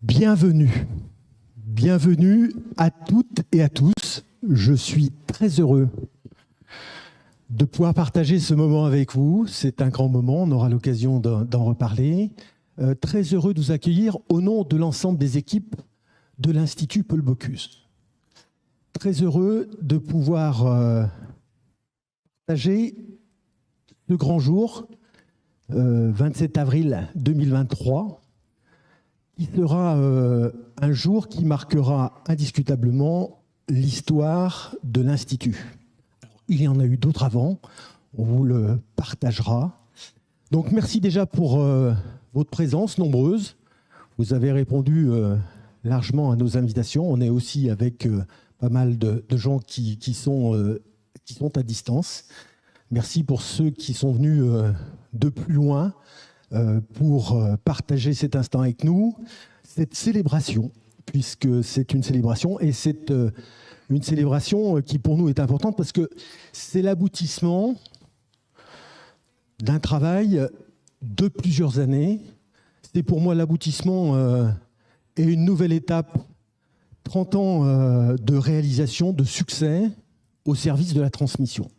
Bienvenue. Bienvenue à toutes et à tous. Je suis très heureux de pouvoir partager ce moment avec vous. C'est un grand moment, on aura l'occasion d'en reparler. Très heureux de vous accueillir au nom de l'ensemble des équipes de l'Institut Paul Bocuse. Très heureux de pouvoir partager ce grand jour, 27 avril 2023, qui sera un jour qui marquera indiscutablement l'histoire de l'Institut. Il y en a eu d'autres avant, on vous le partagera. Donc merci déjà pour votre présence nombreuse. Vous avez répondu largement à nos invitations. On est aussi avec pas mal de gens qui sont à distance. Merci pour ceux qui sont venus de plus loin pour partager cet instant avec nous, cette célébration, puisque c'est une célébration, et c'est une célébration qui pour nous est importante parce que c'est l'aboutissement d'un travail de plusieurs années. C'est pour moi l'aboutissement et une nouvelle étape, 30 ans de réalisation, de succès au service de la transmission.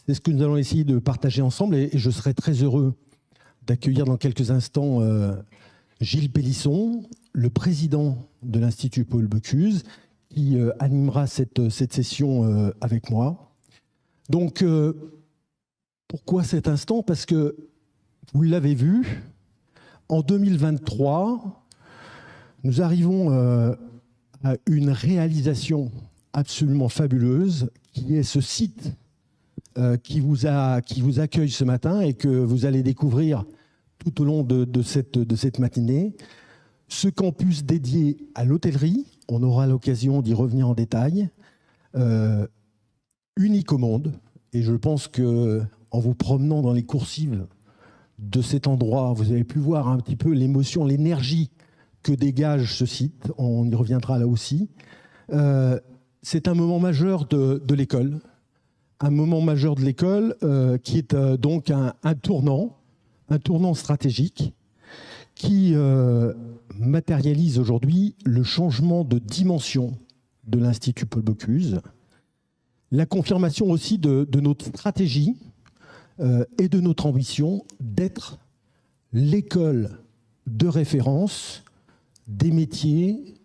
C'est ce que nous allons essayer de partager ensemble et je serai très heureux d'accueillir dans quelques instants Gilles Pélisson, le président de l'Institut Paul Bocuse, qui animera cette session avec moi. Donc, pourquoi cet instant ? Parce que, vous l'avez vu, en 2023, nous arrivons à une réalisation absolument fabuleuse, qui est ce site qui vous accueille ce matin et que vous allez découvrir tout au long de cette matinée. Ce campus dédié à l'hôtellerie, on aura l'occasion d'y revenir en détail, unique au monde. Et je pense qu'en vous promenant dans les coursives de cet endroit, vous avez pu voir un petit peu l'émotion, l'énergie que dégage ce site. On y reviendra là aussi. C'est un moment majeur de l'école. Un moment majeur de l'école qui est donc un tournant stratégique qui matérialise aujourd'hui le changement de dimension de l'Institut Paul Bocuse, la confirmation aussi de notre stratégie et de notre ambition d'être l'école de référence des métiers,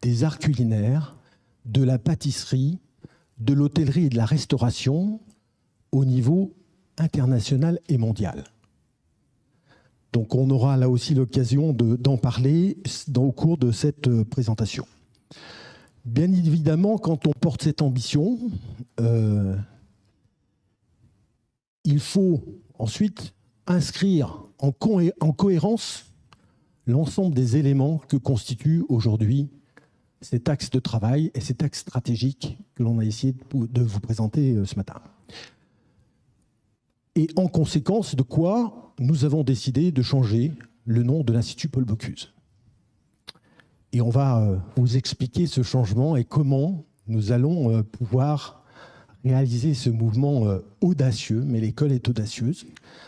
des arts culinaires, de la pâtisserie, de l'hôtellerie et de la restauration au niveau international et mondial. Donc on aura là aussi l'occasion d'en parler au cours de cette présentation. Bien évidemment, quand on porte cette ambition, il faut ensuite inscrire en cohérence l'ensemble des éléments que constitue aujourd'hui cet axe de travail et cet axe stratégique que l'on a essayé de vous présenter ce matin. Et en conséquence de quoi nous avons décidé de changer le nom de l'Institut Paul Bocuse. Et on va vous expliquer ce changement et comment nous allons pouvoir réaliser ce mouvement audacieux, mais l'école est audacieuse,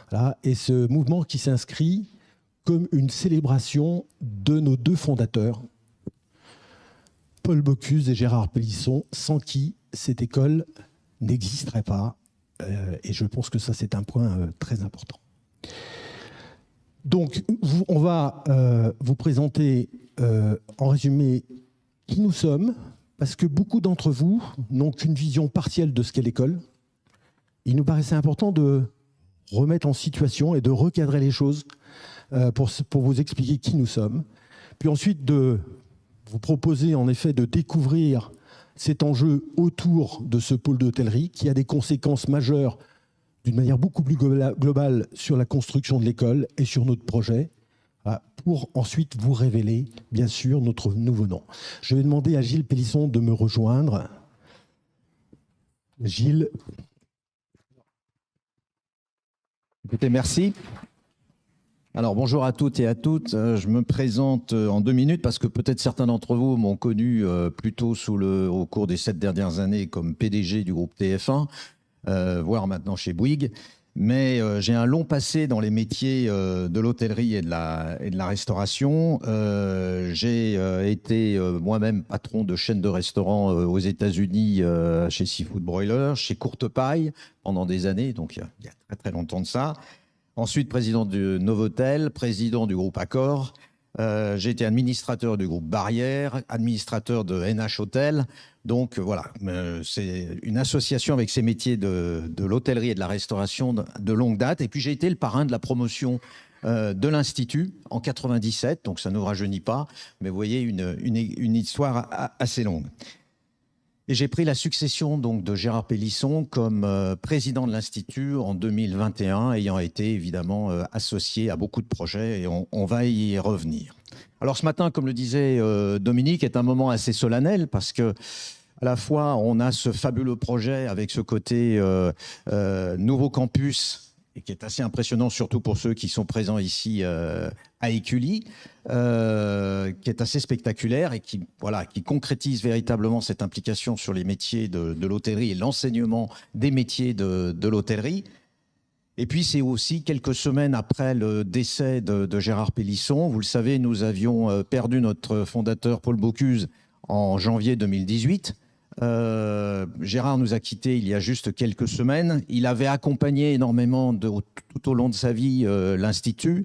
voilà, et ce mouvement qui s'inscrit comme une célébration de nos deux fondateurs, Paul Bocuse et Gérard Pélisson, sans qui cette école n'existerait pas. Et je pense que ça, c'est un point très important. Donc, on va vous présenter en résumé qui nous sommes, parce que beaucoup d'entre vous n'ont qu'une vision partielle de ce qu'est l'école. Il nous paraissait important de remettre en situation et de recadrer les choses pour vous expliquer qui nous sommes. Puis ensuite, de vous proposer en effet de découvrir cet enjeu autour de ce pôle d'hôtellerie qui a des conséquences majeures d'une manière beaucoup plus globale sur la construction de l'école et sur notre projet, pour ensuite vous révéler, bien sûr, notre nouveau nom. Je vais demander à Gilles Pélisson de me rejoindre. Gilles. Écoutez, merci. Alors, bonjour à toutes et à toutes. Je me présente en 2 minutes parce que peut-être certains d'entre vous m'ont connu plutôt au cours des 7 dernières années comme PDG du groupe TF1, voire maintenant chez Bouygues. Mais j'ai un long passé dans les métiers de l'hôtellerie et de la restauration. J'ai été moi-même patron de chaîne de restaurants aux États-Unis chez Seafood Broiler, chez Courtepaille pendant des années, donc il y a très très longtemps de ça. Ensuite, président du Novotel, président du groupe Accor. J'ai été administrateur du groupe Barrière, administrateur de NH Hotel. Donc voilà, c'est une association avec ces métiers de l'hôtellerie et de la restauration de longue date. Et puis j'ai été le parrain de la promotion de l'Institut en 97, donc ça ne nous rajeunit pas, mais vous voyez une histoire assez longue. Et j'ai pris la succession donc de Gérard Pélisson comme président de l'Institut en 2021, ayant été évidemment associé à beaucoup de projets, et on va y revenir. Alors ce matin, comme le disait Dominique, est un moment assez solennel parce que à la fois on a ce fabuleux projet avec ce côté nouveau campus, et qui est assez impressionnant, surtout pour ceux qui sont présents ici à Écully, qui est assez spectaculaire et qui concrétise véritablement cette implication sur les métiers de l'hôtellerie et l'enseignement des métiers de l'hôtellerie. Et puis c'est aussi quelques semaines après le décès de Gérard Pélisson. Vous le savez, nous avions perdu notre fondateur Paul Bocuse en janvier 2018. Gérard nous a quittés il y a juste quelques semaines. Il avait accompagné énormément tout au long de sa vie l'Institut,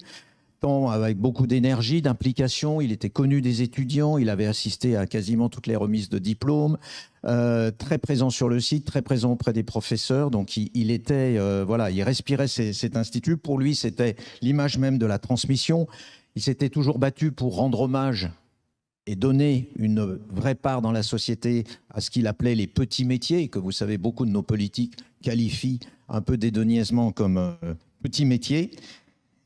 tant avec beaucoup d'énergie, d'implication. Il était connu des étudiants, il avait assisté à quasiment toutes les remises de diplômes, très présent sur le site, très présent auprès des professeurs. Donc il était, il respirait cet institut. Pour lui, c'était l'image même de la transmission. Il s'était toujours battu pour rendre hommage et donner une vraie part dans la société à ce qu'il appelait les petits métiers, que vous savez, beaucoup de nos politiques qualifient un peu dédaigneusement comme petits métiers.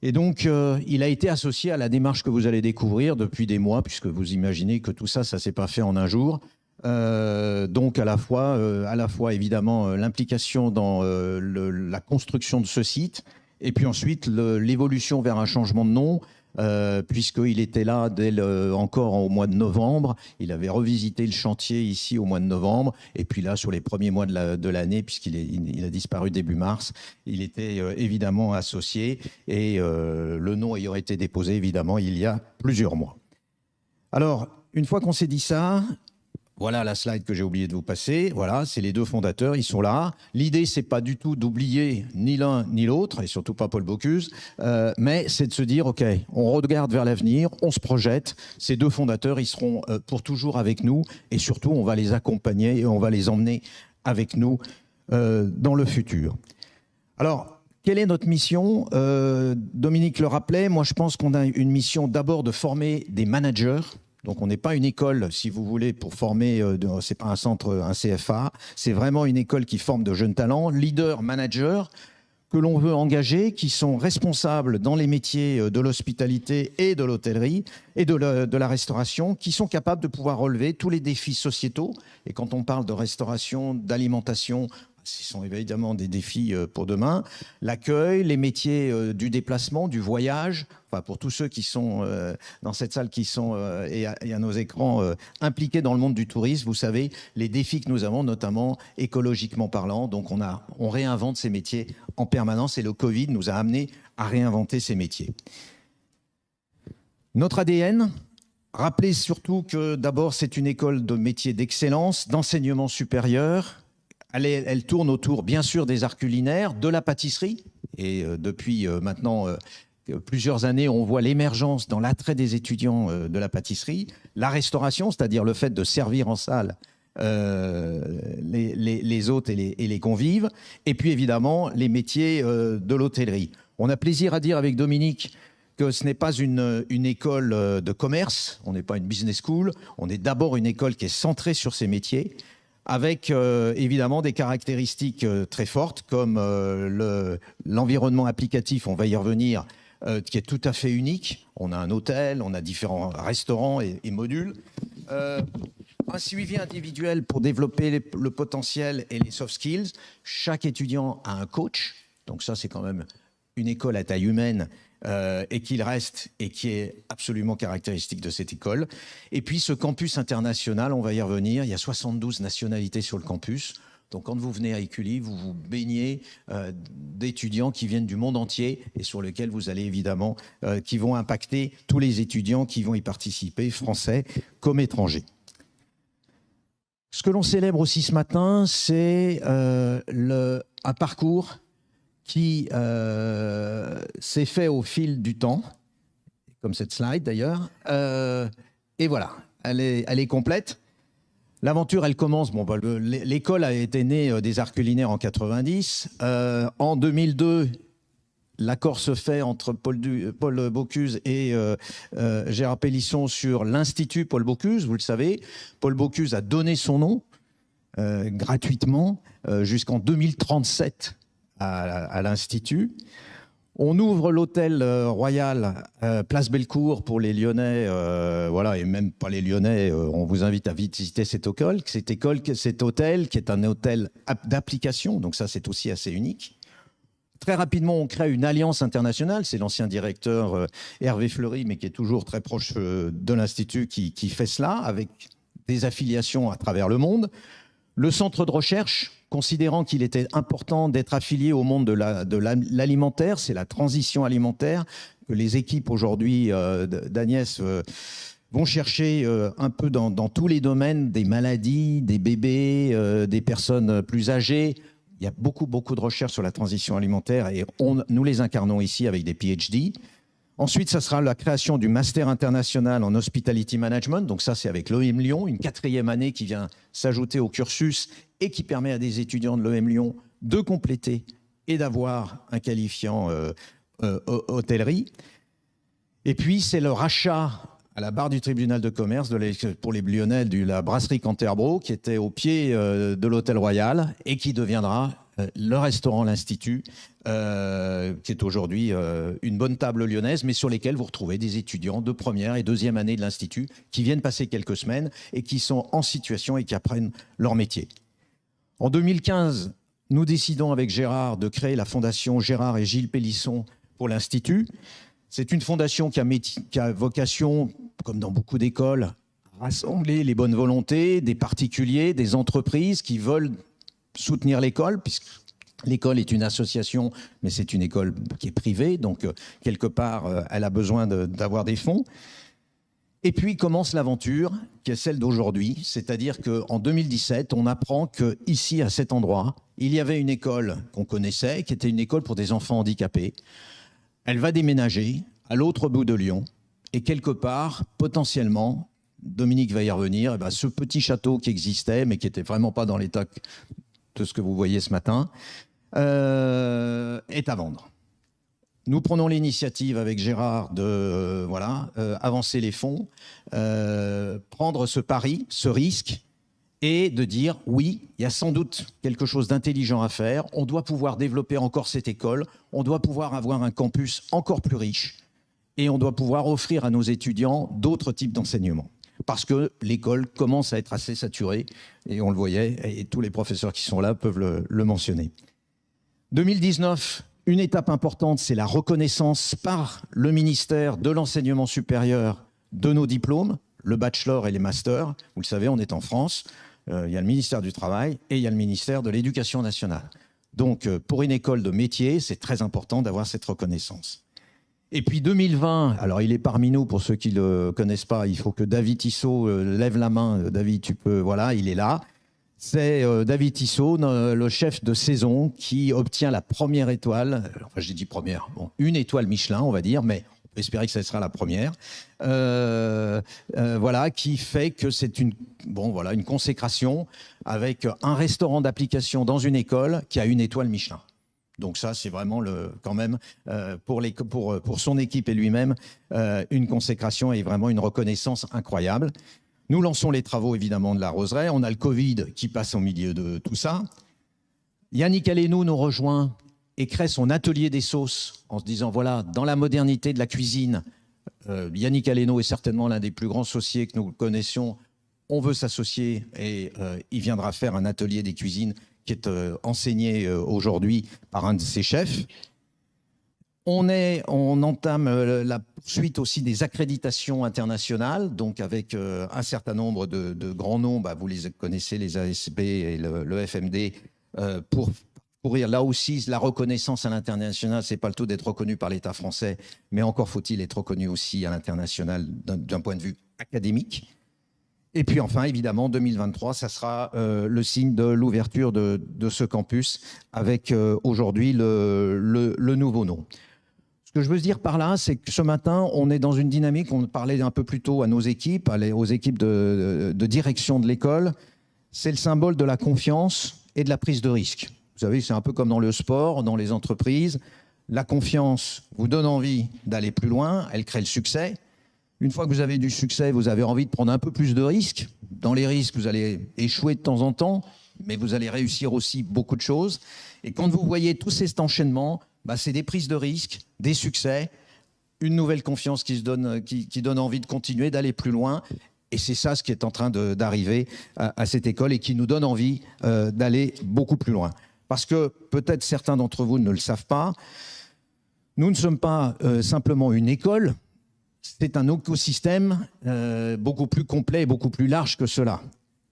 Et donc, il a été associé à la démarche que vous allez découvrir depuis des mois, puisque vous imaginez que tout ça ne s'est pas fait en un jour. Donc, à la fois évidemment, l'implication dans la construction de ce site, et puis ensuite, l'évolution vers un changement de nom, puisqu'il était là encore au mois de novembre. Il avait revisité le chantier ici au mois de novembre. Et puis là, sur les premiers mois de l'année, puisqu'il a disparu début mars, il était évidemment associé. Et le nom ayant été déposé, évidemment, il y a plusieurs mois. Alors, une fois qu'on s'est dit ça, voilà la slide que j'ai oublié de vous passer. Voilà, c'est les deux fondateurs, ils sont là. L'idée, c'est pas du tout d'oublier ni l'un ni l'autre, et surtout pas Paul Bocuse, mais c'est de se dire, OK, on regarde vers l'avenir, on se projette. Ces deux fondateurs, ils seront pour toujours avec nous, et surtout, on va les accompagner et on va les emmener avec nous dans le futur. Alors, quelle est notre mission ? Dominique le rappelait, moi je pense qu'on a une mission d'abord de former des managers. Donc on n'est pas une école, si vous voulez, pour former, c'est pas un centre, un CFA, c'est vraiment une école qui forme de jeunes talents, leaders, managers, que l'on veut engager, qui sont responsables dans les métiers de l'hospitalité et de l'hôtellerie et de la restauration, qui sont capables de pouvoir relever tous les défis sociétaux. Et quand on parle de restauration, d'alimentation, ce sont évidemment des défis pour demain. L'accueil, les métiers du déplacement, du voyage, enfin pour tous ceux qui sont dans cette salle qui sont, et à nos écrans, impliqués dans le monde du tourisme, vous savez, les défis que nous avons, notamment écologiquement parlant. Donc on réinvente ces métiers en permanence et le Covid nous a amené à réinventer ces métiers. Notre ADN, rappelez surtout que d'abord c'est une école de métiers d'excellence, d'enseignement supérieur. Elle tourne autour, bien sûr, des arts culinaires, de la pâtisserie. Et depuis maintenant plusieurs années, on voit l'émergence dans l'attrait des étudiants de la pâtisserie. La restauration, c'est-à-dire le fait de servir en salle les hôtes et les convives. Et puis, évidemment, les métiers de l'hôtellerie. On a plaisir à dire avec Dominique que ce n'est pas une école de commerce, on n'est pas une business school, on est d'abord une école qui est centrée sur ces métiers, avec évidemment des caractéristiques très fortes comme l'environnement applicatif, on va y revenir, qui est tout à fait unique. On a un hôtel, on a différents restaurants et modules. Un suivi individuel pour développer le potentiel et les soft skills. Chaque étudiant a un coach, donc ça c'est quand même une école à taille humaine et qu'il reste et qui est absolument caractéristique de cette école. Et puis ce campus international, on va y revenir, il y a 72 nationalités sur le campus. Donc quand vous venez à Écully, vous vous baignez d'étudiants qui viennent du monde entier et sur lesquels vous allez évidemment, qui vont impacter tous les étudiants qui vont y participer, français comme étrangers. Ce que l'on célèbre aussi ce matin, c'est un parcours qui s'est fait au fil du temps, comme cette slide d'ailleurs. Et voilà, elle est complète. L'aventure, elle commence. Bon, l'école a été née des arts culinaires en 90. En 2002, l'accord se fait entre Paul Bocuse et Gérard Pélisson sur l'Institut Paul Bocuse. Vous le savez, Paul Bocuse a donné son nom gratuitement jusqu'en 2037 à l'Institut. On ouvre l'hôtel royal Place Bellecour pour les Lyonnais, voilà, et même pas les Lyonnais, on vous invite à visiter cet hôtel qui est un hôtel d'application, donc ça c'est aussi assez unique. Très rapidement, on crée une alliance internationale, c'est l'ancien directeur Hervé Fleury, mais qui est toujours très proche de l'Institut qui fait cela, avec des affiliations à travers le monde. Le centre de recherche, considérant qu'il était important d'être affilié au monde de l'alimentaire, c'est la transition alimentaire que les équipes aujourd'hui d'Agnès vont chercher un peu dans tous les domaines, des maladies, des bébés, des personnes plus âgées. Il y a beaucoup de recherches sur la transition alimentaire et nous les incarnons ici avec des PhD. Ensuite, ça sera la création du Master international en Hospitality Management. Donc ça, c'est avec l'OM Lyon, une 4e année qui vient s'ajouter au cursus et qui permet à des étudiants de l'OM Lyon de compléter et d'avoir un qualifiant hôtellerie. Et puis, c'est le rachat à la barre du tribunal de commerce pour les Lyonnais de la brasserie Canterbro qui était au pied de l'Hôtel Royal et qui deviendra le restaurant L'Institut, qui est aujourd'hui une bonne table lyonnaise, mais sur lesquels vous retrouvez des étudiants de première et deuxième année de l'Institut qui viennent passer quelques semaines et qui sont en situation et qui apprennent leur métier. En 2015, nous décidons avec Gérard de créer la fondation Gérard et Gilles Pélisson pour l'Institut. C'est une fondation qui a vocation, comme dans beaucoup d'écoles, à rassembler les bonnes volontés des particuliers, des entreprises qui veulent soutenir l'école, puisque l'école est une association, mais c'est une école qui est privée, donc quelque part, elle a besoin d'avoir des fonds. Et puis commence l'aventure, qui est celle d'aujourd'hui, c'est-à-dire qu'en 2017, on apprend qu'ici, à cet endroit, il y avait une école qu'on connaissait, qui était une école pour des enfants handicapés. Elle va déménager à l'autre bout de Lyon, et quelque part, potentiellement, Dominique va y revenir, ce petit château qui existait, mais qui n'était vraiment pas dans l'état de ce que vous voyez ce matin, est à vendre. Nous prenons l'initiative avec Gérard de avancer les fonds, prendre ce pari, ce risque, et de dire oui, il y a sans doute quelque chose d'intelligent à faire, on doit pouvoir développer encore cette école, on doit pouvoir avoir un campus encore plus riche, et on doit pouvoir offrir à nos étudiants d'autres types d'enseignements. Parce que l'école commence à être assez saturée, et on le voyait, et tous les professeurs qui sont là peuvent le mentionner. 2019, une étape importante, c'est la reconnaissance par le ministère de l'enseignement supérieur de nos diplômes, le bachelor et les masters. Vous le savez, on est en France, il y a le ministère du Travail et il y a le ministère de l'Éducation nationale. Donc, pour une école de métier, c'est très important d'avoir cette reconnaissance. Et puis 2020, alors il est parmi nous, pour ceux qui ne le connaissent pas, il faut que David Tissot lève la main. David, tu peux, voilà, il est là. C'est David Tissot, le chef de saison, qui obtient la première étoile, enfin j'ai dit première, bon, une étoile Michelin, on va dire, mais on peut espérer que ce sera la première, voilà, qui fait que c'est une consécration avec un restaurant d'application dans une école qui a une étoile Michelin. Donc ça, c'est vraiment quand même pour son équipe et lui-même une consécration et vraiment une reconnaissance incroyable. Nous lançons les travaux évidemment de la roseraie. On a le Covid qui passe au milieu de tout ça. Yannick Allénou nous rejoint et crée son atelier des sauces en se disant voilà, dans la modernité de la cuisine, Yannick Allénou est certainement l'un des plus grands sauciers que nous connaissions. On veut s'associer et il viendra faire un atelier des cuisines qui est enseigné aujourd'hui par un de ses chefs. On entame la poursuite aussi des accréditations internationales, donc avec un certain nombre de grands noms, vous les connaissez, les ASB et le FMD, pour courir là aussi la reconnaissance à l'international. C'est pas le tout d'être reconnu par l'État français, mais encore faut-il être reconnu aussi à l'international d'un point de vue académique. Et puis enfin, évidemment, 2023, ça sera le signe de l'ouverture de ce campus avec aujourd'hui le nouveau nom. Ce que je veux dire par là, c'est que ce matin, on est dans une dynamique, on parlait un peu plus tôt à nos équipes, aux équipes de direction de l'école, c'est le symbole de la confiance et de la prise de risque. Vous savez, c'est un peu comme dans le sport, dans les entreprises. La confiance vous donne envie d'aller plus loin, elle crée le succès. Une fois que vous avez du succès, vous avez envie de prendre un peu plus de risques. Dans les risques, vous allez échouer de temps en temps, mais vous allez réussir aussi beaucoup de choses. Et quand vous voyez tout cet enchaînement, c'est des prises de risques, des succès, une nouvelle confiance qui donne envie de continuer, d'aller plus loin. Et c'est ça ce qui est en train d'arriver à cette école et qui nous donne envie d'aller beaucoup plus loin. Parce que peut-être certains d'entre vous ne le savent pas, nous ne sommes pas simplement une école, c'est un écosystème beaucoup plus complet et beaucoup plus large que cela.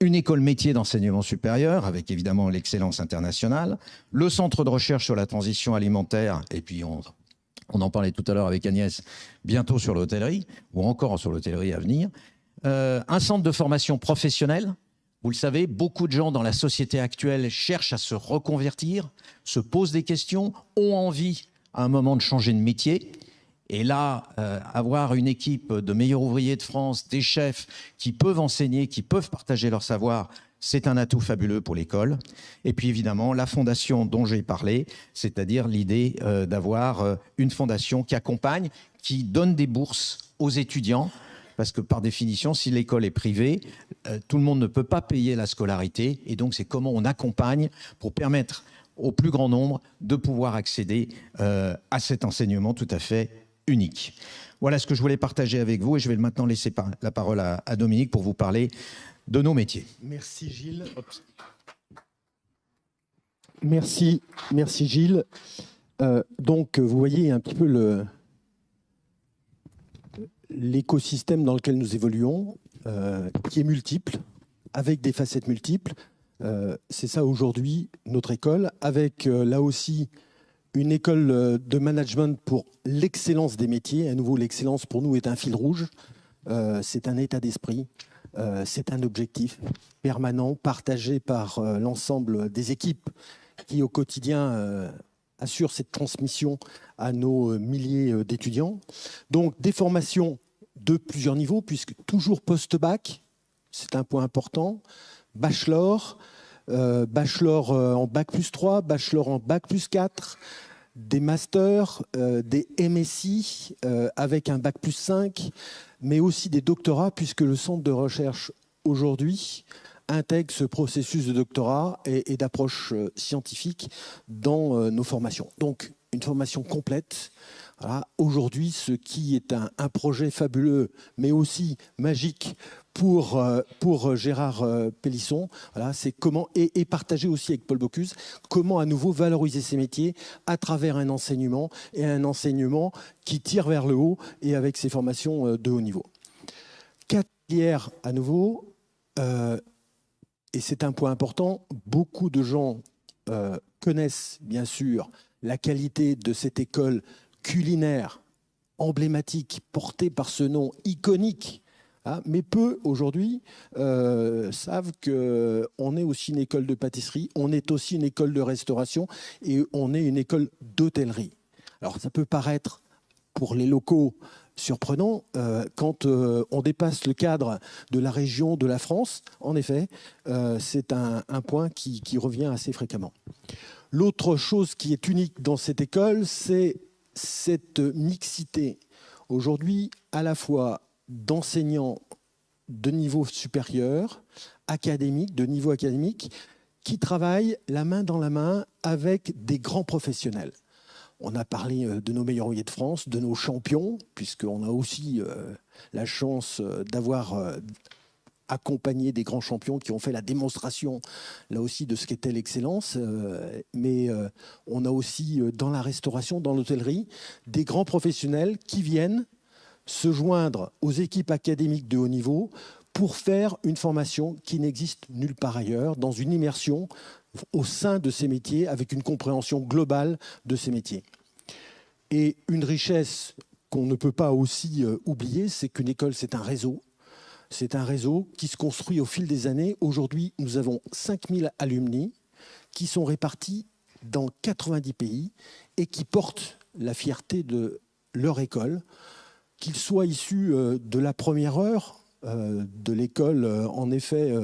Une école métier d'enseignement supérieur, avec évidemment l'excellence internationale, le centre de recherche sur la transition alimentaire, et puis on en parlait tout à l'heure avec Agnès, bientôt sur l'hôtellerie, ou encore sur l'hôtellerie à venir, un centre de formation professionnelle. Vous le savez, beaucoup de gens dans la société actuelle cherchent à se reconvertir, se posent des questions, ont envie à un moment de changer de métier. Et là, avoir une équipe de meilleurs ouvriers de France, des chefs qui peuvent enseigner, qui peuvent partager leur savoir, c'est un atout fabuleux pour l'école. Et puis évidemment, la fondation dont j'ai parlé, c'est-à-dire l'idée d'avoir une fondation qui accompagne, qui donne des bourses aux étudiants. Parce que par définition, si l'école est privée, tout le monde ne peut pas payer la scolarité. Et donc, c'est comment on accompagne pour permettre au plus grand nombre de pouvoir accéder à cet enseignement tout à fait unique. Voilà ce que je voulais partager avec vous et je vais maintenant laisser la parole à Dominique pour vous parler de nos métiers. Merci Gilles. Merci Gilles. Donc vous voyez un petit peu l'écosystème dans lequel nous évoluons, qui est multiple, avec des facettes multiples. C'est ça aujourd'hui notre école, avec là aussi une école de management pour l'excellence des métiers. À nouveau, l'excellence pour nous est un fil rouge. C'est un état d'esprit. C'est un objectif permanent partagé par l'ensemble des équipes qui, au quotidien, assurent cette transmission à nos milliers d'étudiants. Donc, des formations de plusieurs niveaux, puisque toujours post-bac, c'est un point important, bachelor, bachelor en bac plus 3, bachelor en bac plus 4, des masters, des MSI avec un bac plus 5, mais aussi des doctorats, puisque le centre de recherche aujourd'hui intègre ce processus de doctorat et d'approche scientifique dans nos formations. Donc, une formation complète. Voilà. Aujourd'hui, ce qui est un projet fabuleux, mais aussi magique pour Gérard Pélisson, voilà, c'est comment, et partagé aussi avec Paul Bocuse, comment à nouveau valoriser ces métiers à travers un enseignement, et un enseignement qui tire vers le haut et avec ces formations de haut niveau. 4 filières à nouveau, et c'est un point important, beaucoup de gens connaissent bien sûr la qualité de cette école culinaire emblématique portée par ce nom iconique, hein, mais peu aujourd'hui savent qu'on est aussi une école de pâtisserie, on est aussi une école de restauration et on est une école d'hôtellerie. Alors ça peut paraître pour les locaux surprenant quand on dépasse le cadre de la région, de la France. En effet, c'est un point qui revient assez fréquemment. L'autre chose qui est unique dans cette école, c'est cette mixité aujourd'hui à la fois d'enseignants de niveau supérieur, académique, de niveau académique, qui travaillent la main dans la main avec des grands professionnels. On a parlé de nos meilleurs ouvriers de France, de nos champions, puisqu'on a aussi la chance d'avoir accompagné des grands champions qui ont fait la démonstration, là aussi, de ce qu'était l'excellence. Mais on a aussi, dans la restauration, dans l'hôtellerie, des grands professionnels qui viennent se joindre aux équipes académiques de haut niveau pour faire une formation qui n'existe nulle part ailleurs, dans une immersion au sein de ces métiers, avec une compréhension globale de ces métiers. Et une richesse qu'on ne peut pas aussi oublier, c'est qu'une école, c'est un réseau. C'est un réseau qui se construit au fil des années. Aujourd'hui, nous avons 5000 alumni qui sont répartis dans 90 pays et qui portent la fierté de leur école, qu'ils soient issus de la première heure, de l'école, en effet,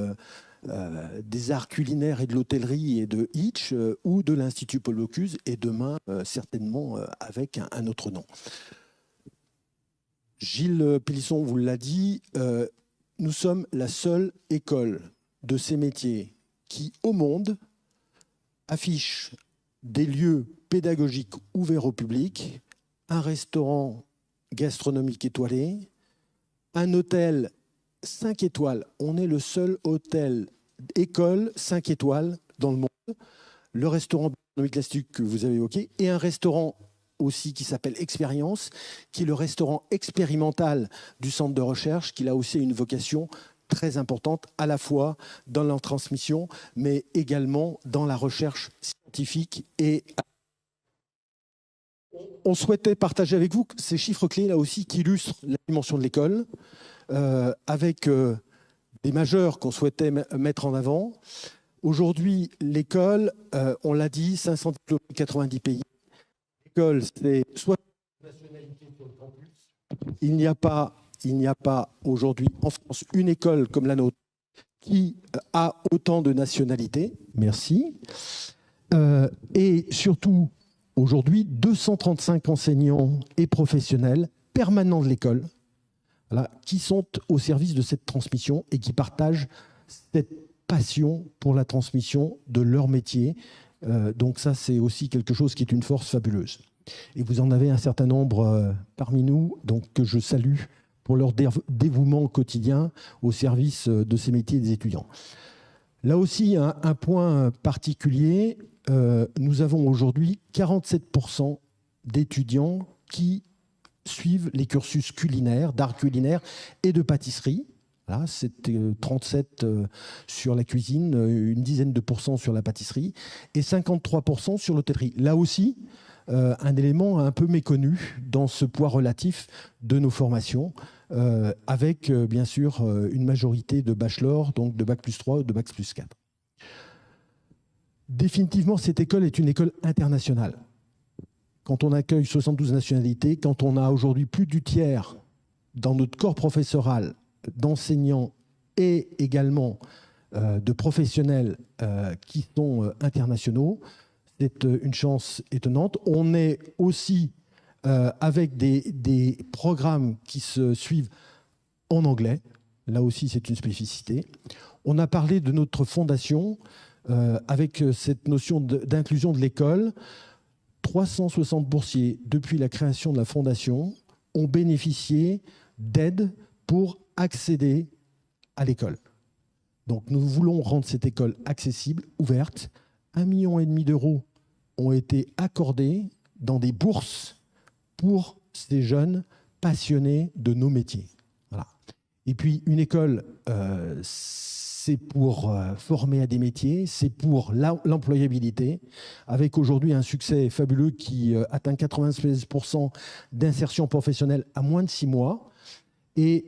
des arts culinaires et de l'hôtellerie et de Hitch, ou de l'Institut Paul Bocuse, et demain, certainement, avec un autre nom. Gilles Pélisson vous l'a dit, nous sommes la seule école de ces métiers qui, au monde, affiche des lieux pédagogiques ouverts au public, un restaurant gastronomique étoilé, un hôtel 5 étoiles. On est le seul hôtel école 5 étoiles dans le monde. Le restaurant gastronomique classique que vous avez évoqué, et un restaurant aussi qui s'appelle Expérience, qui est le restaurant expérimental du centre de recherche, qui a aussi une vocation très importante, à la fois dans la transmission, mais également dans la recherche scientifique. Et on souhaitait partager avec vous ces chiffres clés, là aussi, qui illustrent la dimension de l'école, avec des majeurs qu'on souhaitait mettre en avant. Aujourd'hui, l'école, on l'a dit, 500 diplômés, 90 pays. L'école, c'est 60 nationalités sur le campus. Il n'y a pas aujourd'hui en France une école comme la nôtre qui a autant de nationalités. Merci. Et surtout, aujourd'hui, 235 enseignants et professionnels permanents de l'école, voilà, qui sont au service de cette transmission et qui partagent cette passion pour la transmission de leur métier. Donc ça, c'est aussi quelque chose qui est une force fabuleuse. Et vous en avez un certain nombre parmi nous, donc, que je salue pour leur dévouement quotidien au service de ces métiers des étudiants. Là aussi, un point particulier, nous avons aujourd'hui 47% d'étudiants qui suivent les cursus culinaires, d'art culinaire et de pâtisserie. Là, c'était 37 sur la cuisine, une dizaine de pourcents sur la pâtisserie et 53% sur l'hôtellerie. Là aussi, un élément un peu méconnu dans ce poids relatif de nos formations, avec bien sûr une majorité de bachelors, donc de bac plus 3 ou de bac plus 4. Définitivement, cette école est une école internationale. Quand on accueille 72 nationalités, quand on a aujourd'hui plus du tiers dans notre corps professoral d'enseignants et également de professionnels qui sont internationaux, c'est une chance étonnante. On est aussi avec des programmes qui se suivent en anglais. Là aussi, c'est une spécificité. On a parlé de notre fondation avec cette notion d'inclusion de l'école. 360 boursiers, depuis la création de la fondation, ont bénéficié d'aides pour accéder à l'école. Donc nous voulons rendre cette école accessible, ouverte. 1,5 million d'euros ont été accordés dans des bourses pour ces jeunes passionnés de nos métiers. Voilà. Et puis une école, c'est pour former à des métiers, c'est pour l'employabilité, avec aujourd'hui un succès fabuleux qui atteint 96% d'insertion professionnelle à moins de 6 mois. Et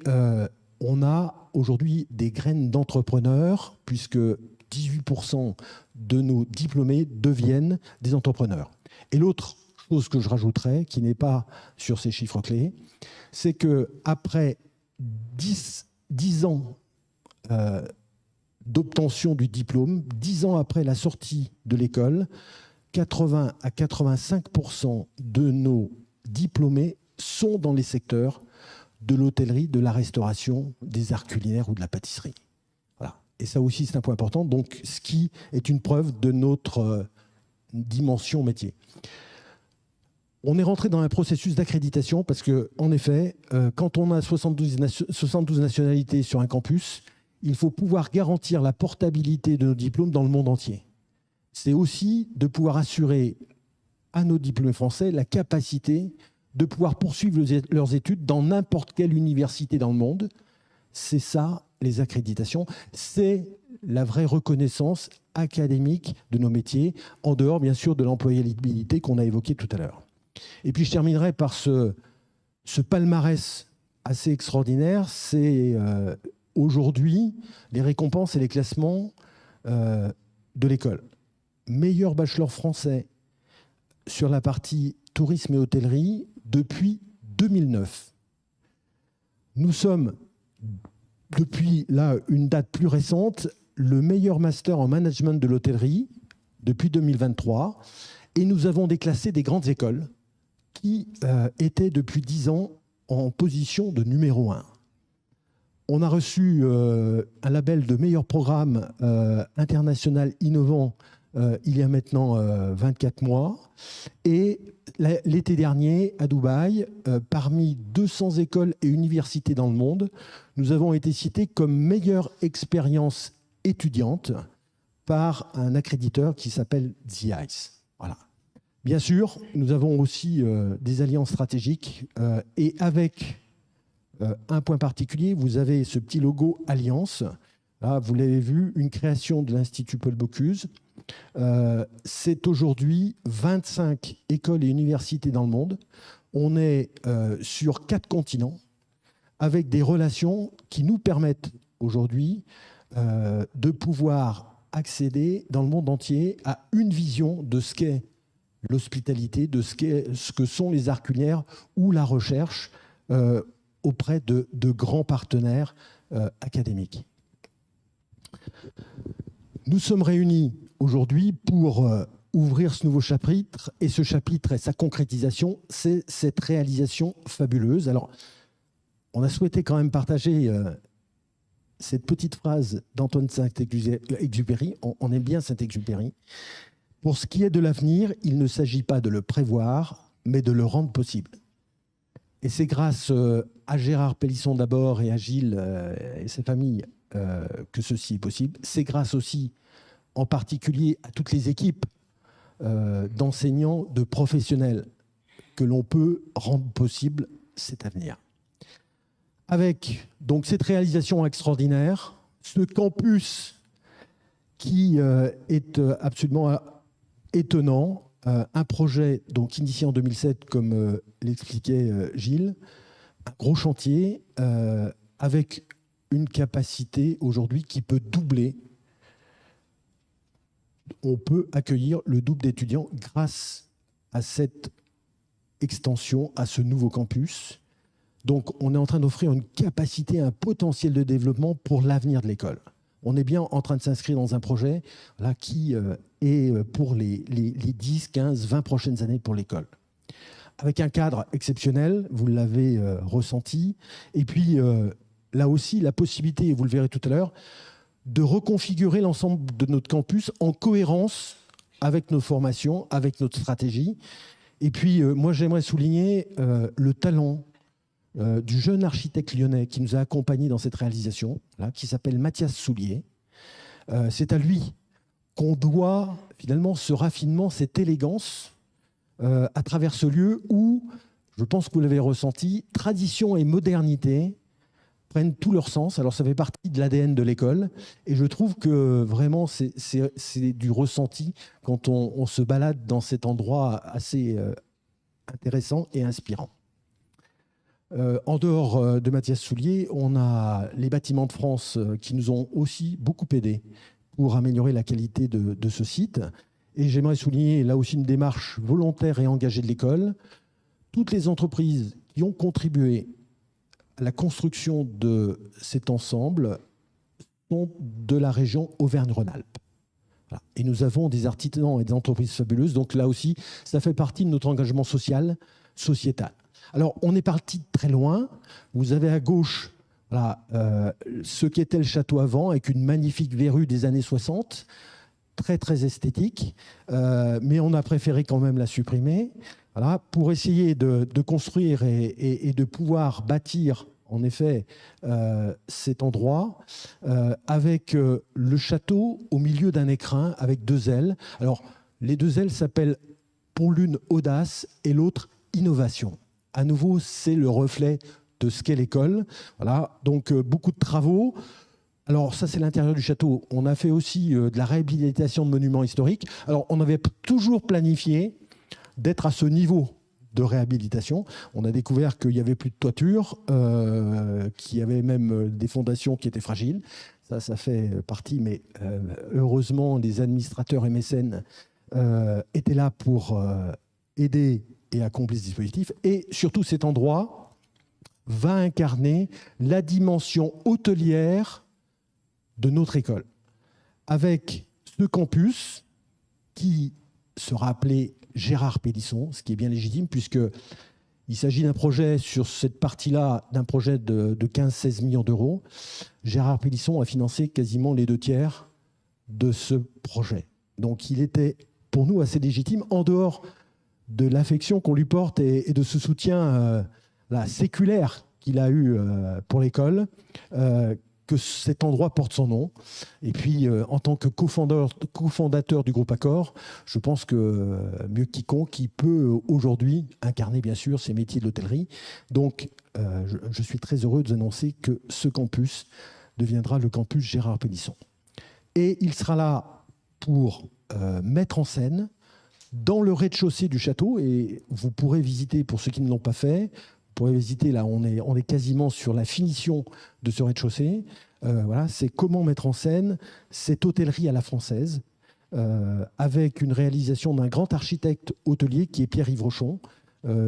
on a aujourd'hui des graines d'entrepreneurs, puisque 18% de nos diplômés deviennent des entrepreneurs. Et l'autre chose que je rajouterais, qui n'est pas sur ces chiffres clés, c'est qu'après 10 ans d'obtention du diplôme, 10 ans après la sortie de l'école, 80 à 85% de nos diplômés sont dans les secteurs de l'hôtellerie, de la restauration, des arts culinaires ou de la pâtisserie. Voilà. Et ça aussi, c'est un point important. Donc, ce qui est une preuve de notre dimension métier. On est rentré dans un processus d'accréditation parce que, en effet, quand on a 72 nationalités sur un campus, il faut pouvoir garantir la portabilité de nos diplômes dans le monde entier. C'est aussi de pouvoir assurer à nos diplômés français la capacité de pouvoir poursuivre leurs études dans n'importe quelle université dans le monde. C'est ça, les accréditations. C'est la vraie reconnaissance académique de nos métiers, en dehors, bien sûr, de l'employabilité qu'on a évoqué tout à l'heure. Et puis, je terminerai par ce palmarès assez extraordinaire. C'est aujourd'hui les récompenses et les classements de l'école. Meilleur bachelor français sur la partie tourisme et hôtellerie depuis 2009. Nous sommes, depuis là une date plus récente, le meilleur master en management de l'hôtellerie depuis 2023. Et nous avons déclassé des grandes écoles qui étaient depuis 10 ans en position de numéro 1. On a reçu un label de meilleur programme international innovant il y a maintenant 24 mois. Et l'été dernier, à Dubaï, parmi 200 écoles et universités dans le monde, nous avons été cités comme meilleure expérience étudiante par un accréditeur qui s'appelle The Ice. Voilà. Bien sûr, nous avons aussi des alliances stratégiques et avec un point particulier, vous avez ce petit logo Alliance. Là, vous l'avez vu, une création de l'Institut Paul Bocuse. C'est aujourd'hui 25 écoles et universités dans le monde. On est sur 4 continents avec des relations qui nous permettent aujourd'hui de pouvoir accéder dans le monde entier à une vision de ce qu'est l'hospitalité, de ce que sont les arts culinaires ou la recherche auprès de grands partenaires académiques. Nous sommes réunis aujourd'hui pour ouvrir ce nouveau chapitre, et ce chapitre et sa concrétisation, c'est cette réalisation fabuleuse. Alors, on a souhaité quand même partager cette petite phrase d'Antoine Saint-Exupéry. On aime bien Saint-Exupéry. Pour ce qui est de l'avenir, il ne s'agit pas de le prévoir, mais de le rendre possible. Et c'est grâce à Gérard Pélisson d'abord et à Gilles et sa famille que ceci est possible. C'est grâce aussi en particulier à toutes les équipes d'enseignants, de professionnels, que l'on peut rendre possible cet avenir. Avec donc cette réalisation extraordinaire, ce campus qui est absolument étonnant, un projet donc initié en 2007, comme l'expliquait Gilles, un gros chantier avec une capacité aujourd'hui qui peut doubler. On peut accueillir le double d'étudiants grâce à cette extension, à ce nouveau campus. Donc, on est en train d'offrir une capacité, un potentiel de développement pour l'avenir de l'école. On est bien en train de s'inscrire dans un projet là, qui est pour les 10, 15, 20 prochaines années pour l'école. Avec un cadre exceptionnel, vous l'avez ressenti. Et puis, là aussi, la possibilité, et vous le verrez tout à l'heure, de reconfigurer l'ensemble de notre campus en cohérence avec nos formations, avec notre stratégie. Et puis, moi, j'aimerais souligner le talent du jeune architecte lyonnais qui nous a accompagnés dans cette réalisation, là, qui s'appelle Mathias Soulier. C'est à lui qu'on doit finalement ce raffinement, cette élégance à travers ce lieu où, je pense que vous l'avez ressenti, tradition et modernité prennent tout leur sens. Alors ça fait partie de l'ADN de l'école et je trouve que vraiment c'est du ressenti quand on se balade dans cet endroit assez intéressant et inspirant. En dehors de Mathias Soulier, on a les Bâtiments de France qui nous ont aussi beaucoup aidés pour améliorer la qualité de ce site. Et j'aimerais souligner là aussi une démarche volontaire et engagée de l'école. Toutes les entreprises qui ont contribué à la construction de cet ensemble sont de la région Auvergne-Rhône-Alpes. Voilà. Et nous avons des artisans et des entreprises fabuleuses. Donc là aussi, ça fait partie de notre engagement social, sociétal. Alors, on est parti de très loin. Vous avez à gauche voilà, ce qu'était le château avant, avec une magnifique verrue des années 60, très, très esthétique. Mais on a préféré quand même la supprimer voilà, pour essayer de construire et de pouvoir bâtir en effet cet endroit avec le château au milieu d'un écrin avec 2 ailes. Alors, les 2 ailes s'appellent pour l'une Audace et l'autre Innovation. À nouveau, c'est le reflet de ce qu'est l'école. Voilà, donc beaucoup de travaux. Alors ça, c'est l'intérieur du château. On a fait aussi de la réhabilitation de monuments historiques. Alors on avait toujours planifié d'être à ce niveau de réhabilitation. On a découvert qu'il n'y avait plus de toiture, qu'il y avait même des fondations qui étaient fragiles. Ça fait partie, mais heureusement, les administrateurs et mécènes étaient là pour aider et accomplir ce dispositif. Et surtout, cet endroit va incarner la dimension hôtelière de notre école, avec ce campus qui sera appelé Gérard Pélisson, ce qui est bien légitime, puisqu'il s'agit d'un projet sur cette partie-là, d'un projet de 15-16 millions d'euros. Gérard Pélisson a financé quasiment les 2/3 de ce projet. Donc il était pour nous assez légitime, en dehors de l'affection qu'on lui porte et de ce soutien séculaire qu'il a eu pour l'école, que cet endroit porte son nom. Et puis, en tant que cofondateur du groupe Accor, je pense que mieux que quiconque, il peut aujourd'hui incarner, bien sûr, ces métiers de l'hôtellerie. Donc, je suis très heureux de vous annoncer que ce campus deviendra le campus Gérard Pélisson. Et il sera là pour mettre en scène dans le rez-de-chaussée du château, et vous pourrez visiter, pour ceux qui ne l'ont pas fait, vous pourrez visiter, là on est quasiment sur la finition de ce rez-de-chaussée. Voilà, c'est comment mettre en scène cette hôtellerie à la française, avec une réalisation d'un grand architecte hôtelier qui est Pierre-Yves Rochon.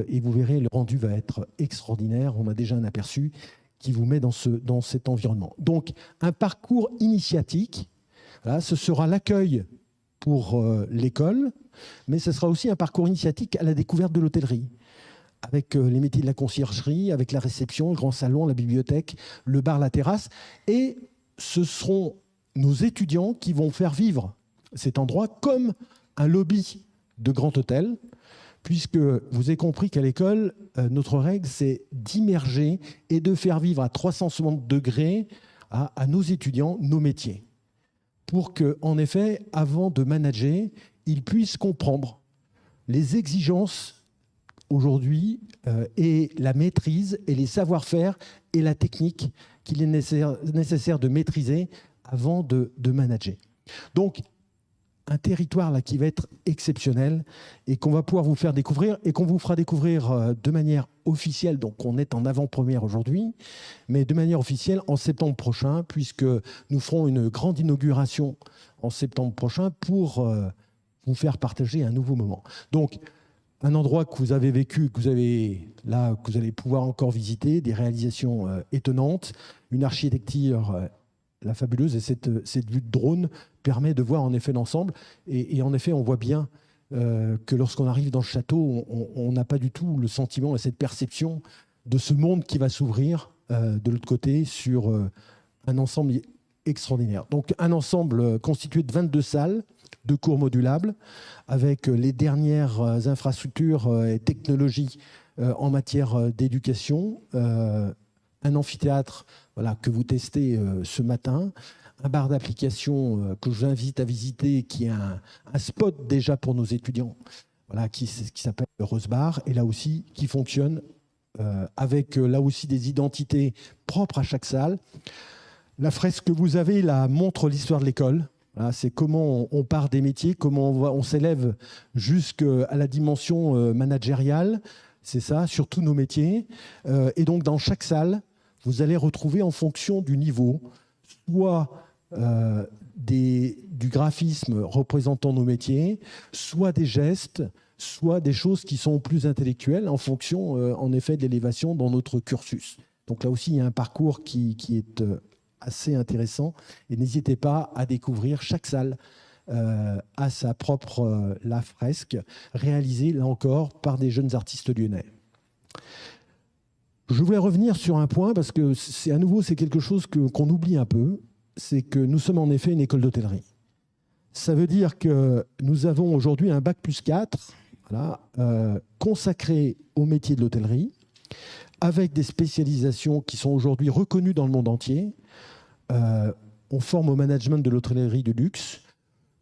Et vous verrez, le rendu va être extraordinaire. On a déjà un aperçu qui vous met dans cet environnement. Donc, un parcours initiatique. Voilà, ce sera l'accueil pour l'école, mais ce sera aussi un parcours initiatique à la découverte de l'hôtellerie, avec les métiers de la conciergerie, avec la réception, le grand salon, la bibliothèque, le bar, la terrasse. Et ce seront nos étudiants qui vont faire vivre cet endroit comme un lobby de grand hôtel, puisque vous avez compris qu'à l'école, notre règle, c'est d'immerger et de faire vivre à 360 degrés à nos étudiants nos métiers, pour qu'en effet, avant de manager, ils puissent comprendre les exigences aujourd'hui et la maîtrise et les savoir-faire et la technique qu'il est nécessaire de maîtriser avant de manager. Donc, un territoire là qui va être exceptionnel et qu'on va pouvoir vous faire découvrir et qu'on vous fera découvrir de manière officielle. Donc, on est en avant-première aujourd'hui, mais de manière officielle en septembre prochain, puisque nous ferons une grande inauguration en septembre prochain pour vous faire partager un nouveau moment. Donc, un endroit que vous avez vécu, que vous allez pouvoir encore visiter, des réalisations étonnantes, une architecture la fabuleuse, et cette vue de drone permet de voir en effet l'ensemble. Et en effet, on voit bien que lorsqu'on arrive dans le château, on n'a pas du tout le sentiment et cette perception de ce monde qui va s'ouvrir de l'autre côté sur un ensemble extraordinaire. Donc un ensemble constitué de 22 salles, de cours modulables, avec les dernières infrastructures et technologies en matière d'éducation, un amphithéâtre que vous testez ce matin, un bar d'application que je vous invite à visiter, qui est un spot déjà pour nos étudiants, qui s'appelle le Rose Bar, et là aussi qui fonctionne avec là aussi des identités propres à chaque salle. La fresque que vous avez là montre l'histoire de l'école. Voilà, c'est comment on part des métiers, comment on s'élève jusqu'à la dimension managériale. C'est ça, sur tous nos métiers. Et donc, dans chaque salle, vous allez retrouver en fonction du niveau, soit du graphisme représentant nos métiers, soit des gestes, soit des choses qui sont plus intellectuelles en fonction, en effet, de l'élévation dans notre cursus. Donc là aussi, il y a un parcours qui est assez intéressant. Et n'hésitez pas à découvrir chaque salle à sa propre la fresque, réalisée, là encore, par des jeunes artistes lyonnais. Je voulais revenir sur un point, parce que à nouveau, c'est quelque chose qu'on oublie un peu, c'est que nous sommes en effet une école d'hôtellerie. Ça veut dire que nous avons aujourd'hui un bac+4 consacré au métier de l'hôtellerie, avec des spécialisations qui sont aujourd'hui reconnues dans le monde entier. On forme au management de l'hôtellerie de luxe.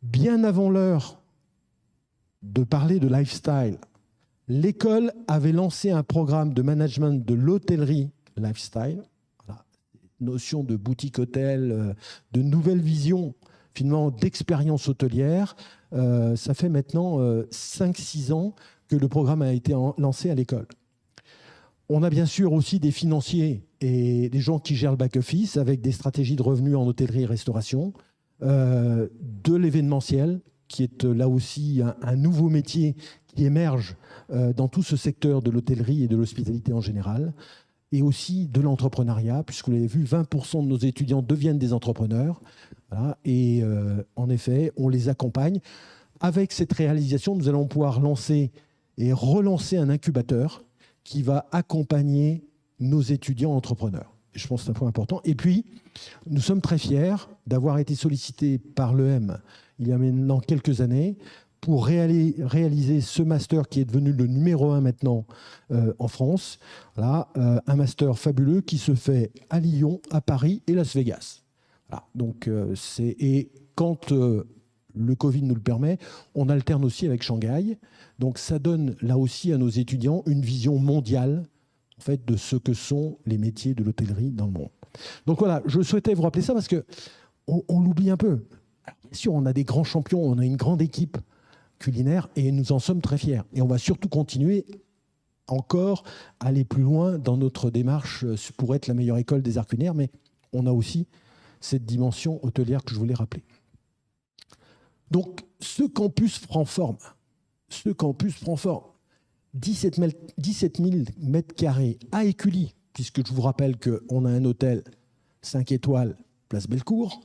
Bien avant l'heure de parler de lifestyle, l'école avait lancé un programme de management de l'hôtellerie lifestyle. Voilà. Notion de boutique-hôtel, de nouvelle vision, finalement, d'expérience hôtelière. Ça fait maintenant 5-6 ans que le programme a été lancé à l'école. On a bien sûr aussi des financiers et des gens qui gèrent le back-office avec des stratégies de revenus en hôtellerie et restauration, de l'événementiel, qui est là aussi un nouveau métier qui émerge dans tout ce secteur de l'hôtellerie et de l'hospitalité en général, et aussi de l'entrepreneuriat, puisque vous l'avez vu, 20% de nos étudiants deviennent des entrepreneurs. Voilà, et en effet, on les accompagne. Avec cette réalisation, nous allons pouvoir lancer et relancer un incubateur qui va accompagner nos étudiants entrepreneurs. Je pense que c'est un point important. Et puis, nous sommes très fiers d'avoir été sollicités par l'EM il y a maintenant quelques années pour réaliser ce master qui est devenu le numéro 1 maintenant en France. Voilà, un master fabuleux qui se fait à Lyon, à Paris et Las Vegas. Voilà, donc, et quand le Covid nous le permet, on alterne aussi avec Shanghai. Donc ça donne là aussi à nos étudiants une vision mondiale en fait, de ce que sont les métiers de l'hôtellerie dans le monde. Donc voilà, je souhaitais vous rappeler ça parce qu'on l'oublie un peu. Alors, bien sûr, on a des grands champions, on a une grande équipe culinaire et nous en sommes très fiers. Et on va surtout continuer encore à aller plus loin dans notre démarche pour être la meilleure école des arts culinaires, mais on a aussi cette dimension hôtelière que je voulais rappeler. Donc, ce campus prend forme. 17 000 mètres carrés à Écully, puisque je vous rappelle qu'on a un hôtel 5 étoiles, place Bellecour.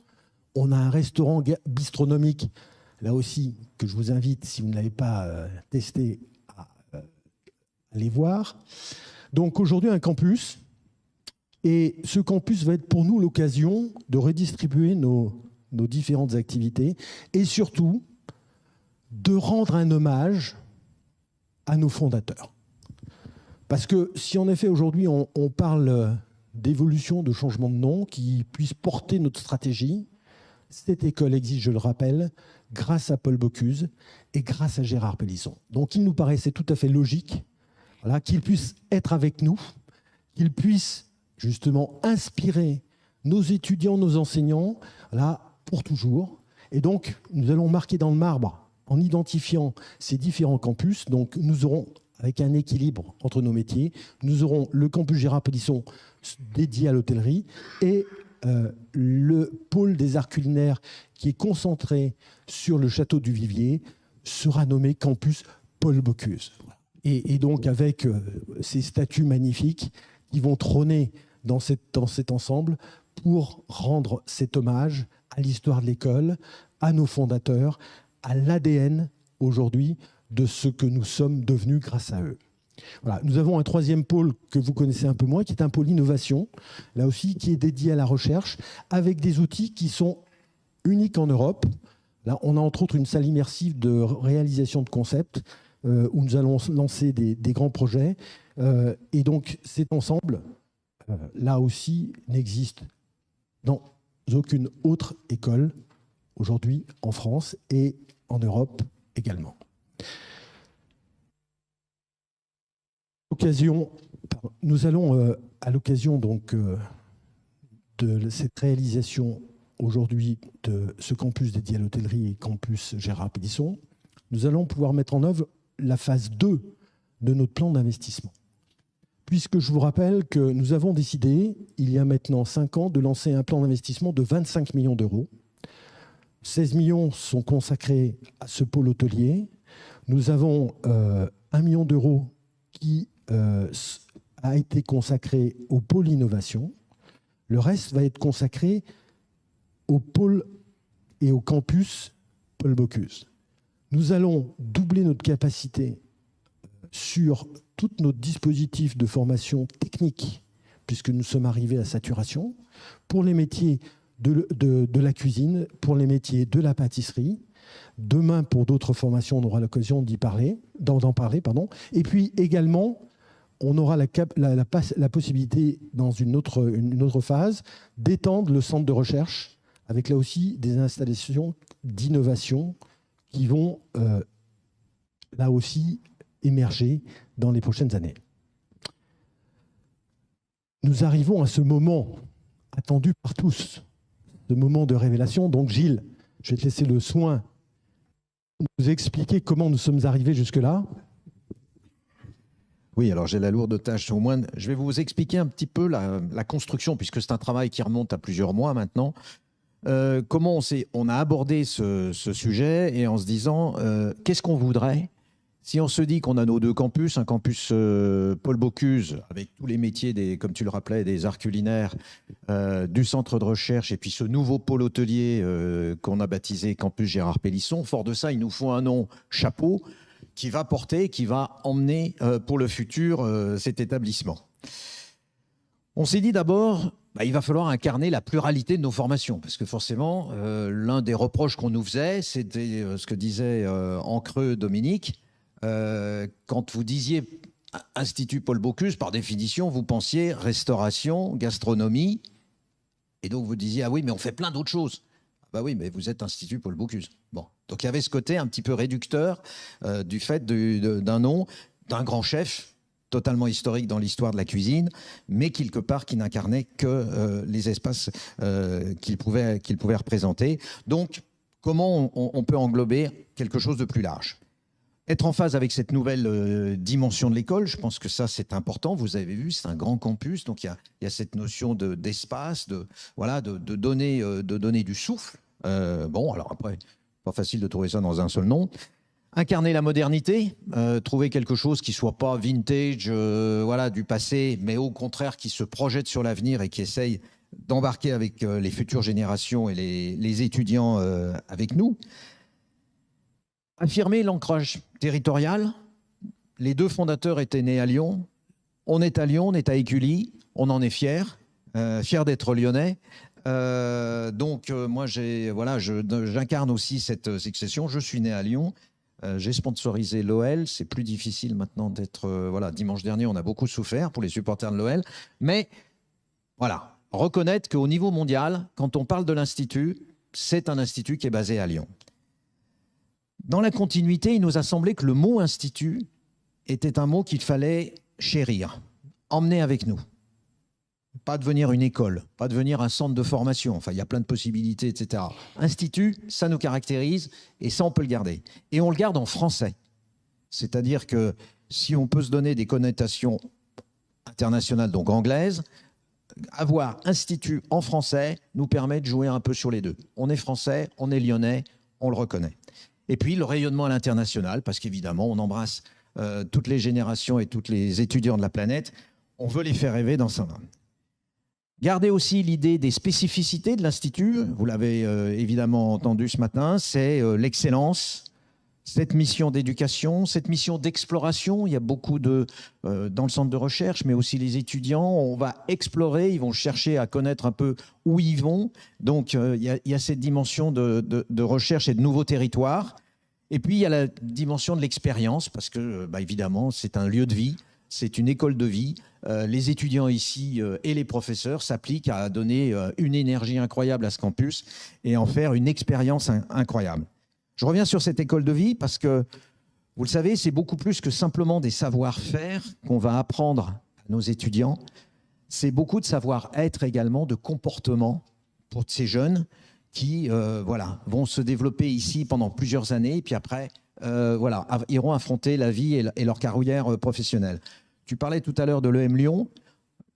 On a un restaurant bistronomique, là aussi, que je vous invite, si vous ne l'avez pas testé, à aller voir. Donc aujourd'hui, un campus. Et ce campus va être pour nous l'occasion de redistribuer nos différentes activités et surtout de rendre un hommage à nos fondateurs. Parce que si en effet aujourd'hui on parle d'évolution, de changement de nom qui puisse porter notre stratégie, cette école existe, je le rappelle, grâce à Paul Bocuse et grâce à Gérard Pélisson. Donc il nous paraissait tout à fait logique voilà, qu'il puisse être avec nous, qu'il puisse justement inspirer nos étudiants, nos enseignants, là, pour toujours. Et donc, nous allons marquer dans le marbre en identifiant ces différents campus. Donc, nous aurons, avec un équilibre entre nos métiers, nous aurons le campus Gérard Pélisson dédié à l'hôtellerie et le pôle des arts culinaires qui est concentré sur le château du Vivier sera nommé campus Paul Bocuse. Et donc, avec ces statues magnifiques qui vont trôner dans cet ensemble pour rendre cet hommage à l'histoire de l'école, à nos fondateurs, à l'ADN aujourd'hui de ce que nous sommes devenus grâce à eux. Voilà. Nous avons un troisième pôle que vous connaissez un peu moins, qui est un pôle innovation, là aussi qui est dédié à la recherche, avec des outils qui sont uniques en Europe. Là, on a entre autres une salle immersive de réalisation de concepts, où nous allons lancer des grands projets. Et donc cet ensemble, là aussi, n'existe dans aucune autre école aujourd'hui en France et en Europe également. Nous allons, à l'occasion donc de cette réalisation aujourd'hui de ce campus dédié à l'hôtellerie et campus Gérard Pélisson, nous allons pouvoir mettre en œuvre la phase 2 de notre plan d'investissement. Puisque je vous rappelle que nous avons décidé, il y a maintenant 5 ans, de lancer un plan d'investissement de 25 millions d'euros. 16 millions sont consacrés à ce pôle hôtelier. Nous avons 1 million d'euros qui a été consacré au pôle innovation. Le reste va être consacré au pôle et au campus Paul Bocuse. Nous allons doubler notre capacité sur tous nos dispositifs de formation technique, puisque nous sommes arrivés à saturation, pour les métiers de la cuisine, pour les métiers de la pâtisserie. Demain, pour d'autres formations, on aura l'occasion d'en parler. Et puis également on aura la possibilité, dans une autre phase, d'étendre le centre de recherche avec là aussi des installations d'innovation qui vont là aussi émerger dans les prochaines années. Nous arrivons à ce moment attendu par tous, ce moment de révélation. Donc Gilles, je vais te laisser le soin de nous expliquer comment nous sommes arrivés jusque-là. Oui, alors j'ai la lourde tâche. Au moins, je vais vous expliquer un petit peu la construction, puisque c'est un travail qui remonte à plusieurs mois maintenant. Comment on a abordé ce sujet et en se disant qu'est-ce qu'on voudrait si on se dit qu'on a nos deux campus, un campus Paul Bocuse avec tous les métiers, comme tu le rappelais, des arts culinaires, du centre de recherche et puis ce nouveau pôle hôtelier qu'on a baptisé campus Gérard Pélisson. Fort de ça, il nous faut un nom chapeau qui va porter, qui va emmener pour le futur cet établissement. On s'est dit d'abord, il va falloir incarner la pluralité de nos formations, parce que forcément, l'un des reproches qu'on nous faisait, c'était ce que disait en creux Dominique, quand vous disiez Institut Paul Bocuse, par définition, vous pensiez restauration, gastronomie, et donc vous disiez, ah oui, mais on fait plein d'autres choses. Bah oui, mais vous êtes Institut Paul Bocuse. Bon. Donc il y avait ce côté un petit peu réducteur du fait d'un nom, d'un grand chef, totalement historique dans l'histoire de la cuisine, mais quelque part qui n'incarnait que les espaces qu'il pouvait représenter. Donc, comment on peut englober quelque chose de plus large ? Être en phase avec cette nouvelle dimension de l'école, je pense que ça, c'est important. Vous avez vu, c'est un grand campus, donc il y a cette notion d'espace, de donner du souffle. Bon, alors après, pas facile de trouver ça dans un seul nom. Incarner la modernité, trouver quelque chose qui soit pas vintage, du passé, mais au contraire qui se projette sur l'avenir et qui essaye d'embarquer avec les futures générations et les étudiants avec nous. Affirmer l'ancrage territorial. Les deux fondateurs étaient nés à Lyon. On est à Lyon, on est à Écully, on en est fiers, fiers d'être lyonnais. Moi, j'incarne aussi cette succession. Je suis né à Lyon. J'ai sponsorisé l'OL. C'est plus difficile maintenant d'être... dimanche dernier, on a beaucoup souffert pour les supporters de l'OL. Mais voilà, reconnaître qu'au niveau mondial, quand on parle de l'Institut, c'est un institut qui est basé à Lyon. Dans la continuité, il nous a semblé que le mot institut était un mot qu'il fallait chérir, emmener avec nous. Pas devenir une école, pas devenir un centre de formation. Enfin, il y a plein de possibilités, etc. Institut, ça nous caractérise et ça, on peut le garder. Et on le garde en français. C'est-à-dire que si on peut se donner des connotations internationales, donc anglaises, avoir institut en français nous permet de jouer un peu sur les deux. On est français, on est lyonnais, on le reconnaît. Et puis le rayonnement à l'international, parce qu'évidemment, on embrasse toutes les générations et tous les étudiants de la planète. On veut les faire rêver dans ça. Gardez aussi l'idée des spécificités de l'Institut. Vous l'avez évidemment entendu ce matin, c'est l'excellence, cette mission d'éducation, cette mission d'exploration. Il y a beaucoup dans le centre de recherche, mais aussi les étudiants. On va explorer, ils vont chercher à connaître un peu où ils vont. Donc, il y a cette dimension de recherche et de nouveaux territoires. Et puis, il y a la dimension de l'expérience, parce que, évidemment, c'est un lieu de vie, c'est une école de vie. Les étudiants ici et les professeurs s'appliquent à donner une énergie incroyable à ce campus et en faire une expérience incroyable. Je reviens sur cette école de vie parce que, vous le savez, c'est beaucoup plus que simplement des savoir-faire qu'on va apprendre à nos étudiants. C'est beaucoup de savoir-être également, de comportement pour ces jeunes qui vont se développer ici pendant plusieurs années et puis après iront affronter la vie et leur carrière professionnelle. Tu parlais tout à l'heure de l'EM Lyon.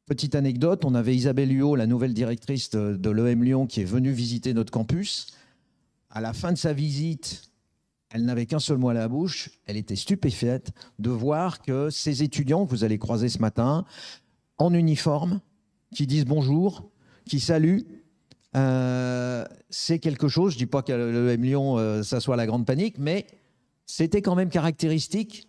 Petite anecdote, on avait Isabelle Huot, la nouvelle directrice de l'EM Lyon, qui est venue visiter notre campus. À la fin de sa visite, elle n'avait qu'un seul mot à la bouche. Elle était stupéfaite de voir que ces étudiants que vous allez croiser ce matin, en uniforme, qui disent bonjour, qui saluent, c'est quelque chose, je ne dis pas que l'EM Lyon, ça soit la grande panique, mais c'était quand même caractéristique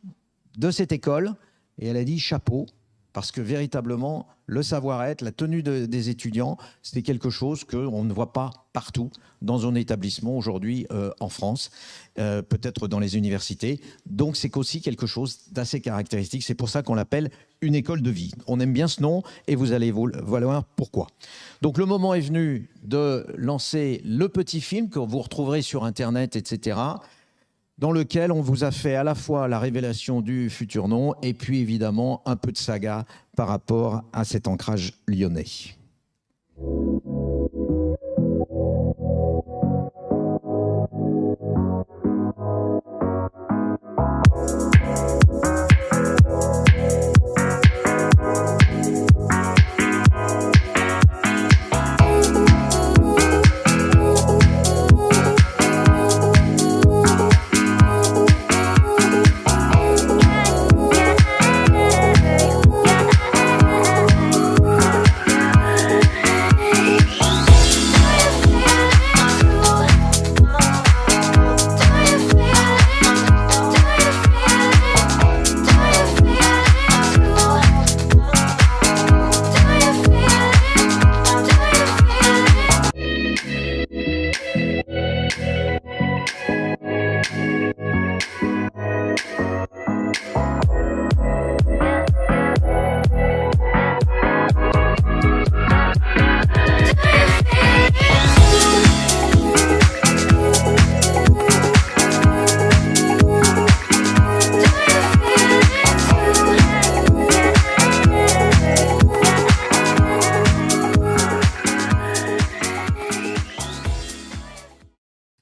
de cette école. Et elle a dit chapeau, Parce que véritablement, le savoir-être, la tenue des étudiants, c'est quelque chose qu'on ne voit pas partout dans un établissement aujourd'hui en France, peut-être dans les universités. Donc c'est aussi quelque chose d'assez caractéristique. C'est pour ça qu'on l'appelle une école de vie. On aime bien ce nom et vous allez voir pourquoi. Donc le moment est venu de lancer le petit film que vous retrouverez sur Internet, etc., dans lequel on vous a fait à la fois la révélation du futur nom et puis évidemment un peu de saga par rapport à cet ancrage lyonnais.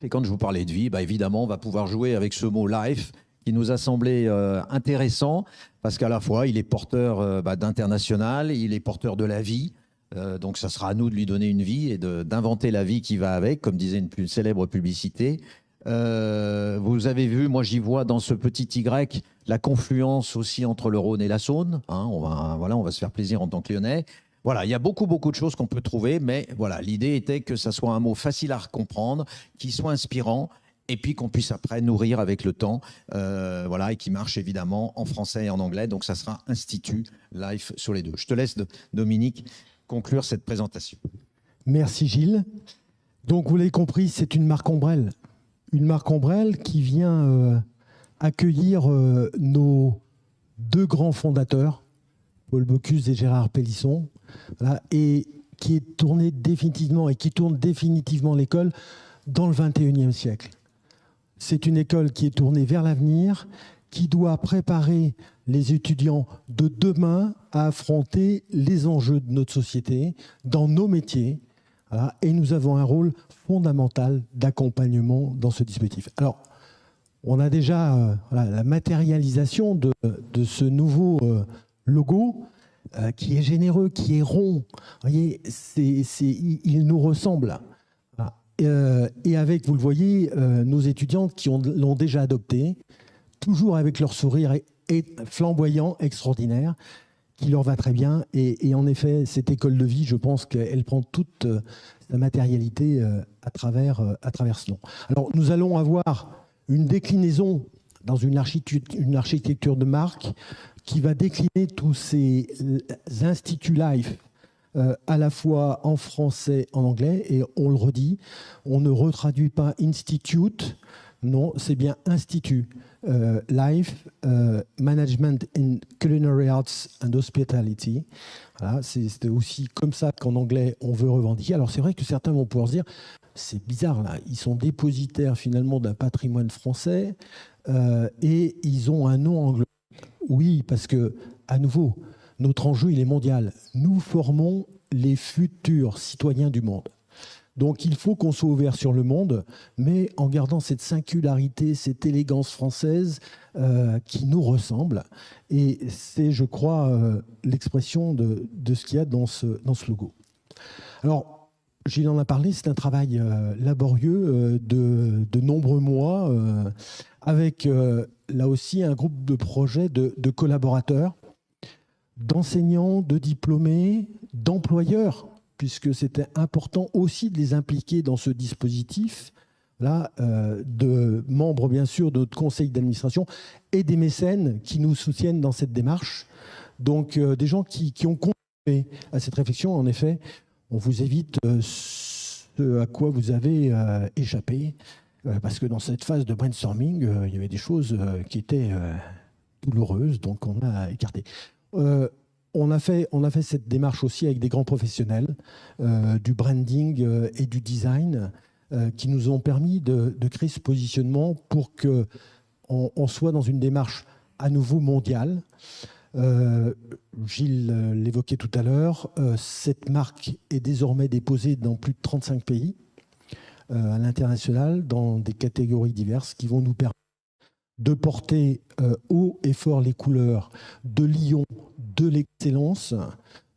Et quand je vous parlais de vie, évidemment, on va pouvoir jouer avec ce mot « life » qui nous a semblé intéressant parce qu'à la fois, il est porteur d'international, il est porteur de la vie. Donc, ça sera à nous de lui donner une vie et d'inventer la vie qui va avec, comme disait une plus célèbre publicité. Vous avez vu, moi j'y vois dans ce petit Y la confluence aussi entre le Rhône et la Saône. Hein, on va se faire plaisir en tant que Lyonnais. Voilà, il y a beaucoup de choses qu'on peut trouver, mais voilà, l'idée était que ça soit un mot facile à comprendre, qui soit inspirant, et puis qu'on puisse après nourrir avec le temps, et qui marche évidemment en français et en anglais. Donc ça sera Institut Life sur les deux. Je te laisse, Dominique, conclure cette présentation. Merci Gilles. Donc vous l'avez compris, c'est une marque ombrelle. Une marque ombrelle qui vient accueillir nos deux grands fondateurs, Paul Bocuse et Gérard Pélisson, voilà, et qui est tourné définitivement et qui tourne définitivement l'école dans le 21e siècle. C'est une école qui est tournée vers l'avenir, qui doit préparer les étudiants de demain à affronter les enjeux de notre société, dans nos métiers. Voilà, et nous avons un rôle fondamental d'accompagnement dans ce dispositif. Alors, on a déjà la matérialisation de ce nouveau logo qui est généreux, qui est rond. Vous voyez, il nous ressemble. Voilà. Et avec, vous le voyez, nos étudiantes qui l'ont déjà adopté, toujours avec leur sourire flamboyant, extraordinaire, qui leur va très bien. Et en effet, cette école de vie, je pense qu'elle prend toute sa matérialité à travers ce nom. Alors, nous allons avoir une déclinaison dans une architecture de marque qui va décliner tous ces instituts Life à la fois en français, en anglais. Et on le redit, on ne retraduit pas Institute, non, c'est bien Institut Life, Management in Culinary Arts and Hospitality. Voilà, c'est aussi comme ça qu'en anglais, on veut revendiquer. Alors c'est vrai que certains vont pouvoir se dire, c'est bizarre là, ils sont dépositaires finalement d'un patrimoine français et ils ont un nom anglais. Oui, parce que, à nouveau, notre enjeu, il est mondial. Nous formons les futurs citoyens du monde. Donc, il faut qu'on soit ouvert sur le monde, mais en gardant cette singularité, cette élégance française qui nous ressemble. Et c'est, je crois, l'expression de ce qu'il y a dans ce logo. Alors, Gilles en a parlé, c'est un travail laborieux de nombreux mois, avec là aussi un groupe de projets de collaborateurs, d'enseignants, de diplômés, d'employeurs, puisque c'était important aussi de les impliquer dans ce dispositif, là, de membres bien sûr de notre conseil d'administration et des mécènes qui nous soutiennent dans cette démarche. Donc, des gens qui ont contribué à cette réflexion, en effet, on vous évite ce à quoi vous avez échappé, parce que dans cette phase de brainstorming, il y avait des choses qui étaient douloureuses, donc on a écarté. On a fait cette démarche aussi avec des grands professionnels du branding et du design qui nous ont permis de créer ce positionnement pour qu'on soit dans une démarche à nouveau mondiale. Gilles l'évoquait tout à l'heure, cette marque est désormais déposée dans plus de 35 pays à l'international, dans des catégories diverses qui vont nous permettre de porter haut et fort les couleurs de Lyon, de l'excellence,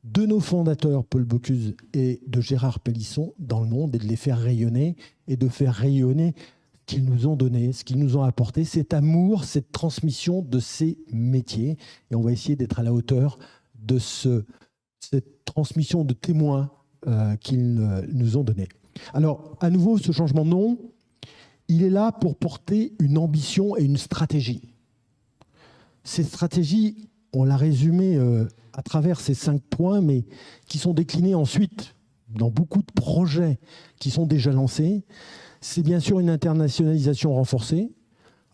de nos fondateurs Paul Bocuse et de Gérard Pélisson dans le monde, et de les faire rayonner et de faire rayonner ce qu'ils nous ont donné, ce qu'ils nous ont apporté, cet amour, cette transmission de ces métiers. Et on va essayer d'être à la hauteur de cette transmission de témoins qu'ils nous ont donné. Alors, à nouveau, ce changement de nom, il est là pour porter une ambition et une stratégie. Cette stratégie, on l'a résumée à travers ces 5 points, mais qui sont déclinés ensuite dans beaucoup de projets qui sont déjà lancés. C'est bien sûr une internationalisation renforcée.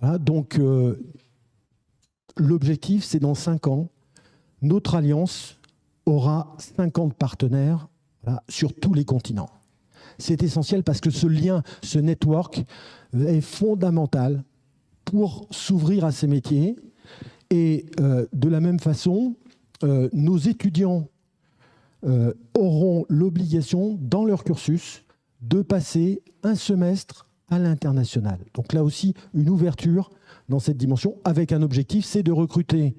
Voilà, donc, l'objectif, c'est dans 5 ans, notre alliance aura 50 partenaires sur tous les continents. C'est essentiel parce que ce lien, ce network est fondamental pour s'ouvrir à ces métiers. Et de la même façon, nos étudiants auront l'obligation, dans leur cursus, de passer un semestre à l'international. Donc là aussi, une ouverture dans cette dimension, avec un objectif, c'est de recruter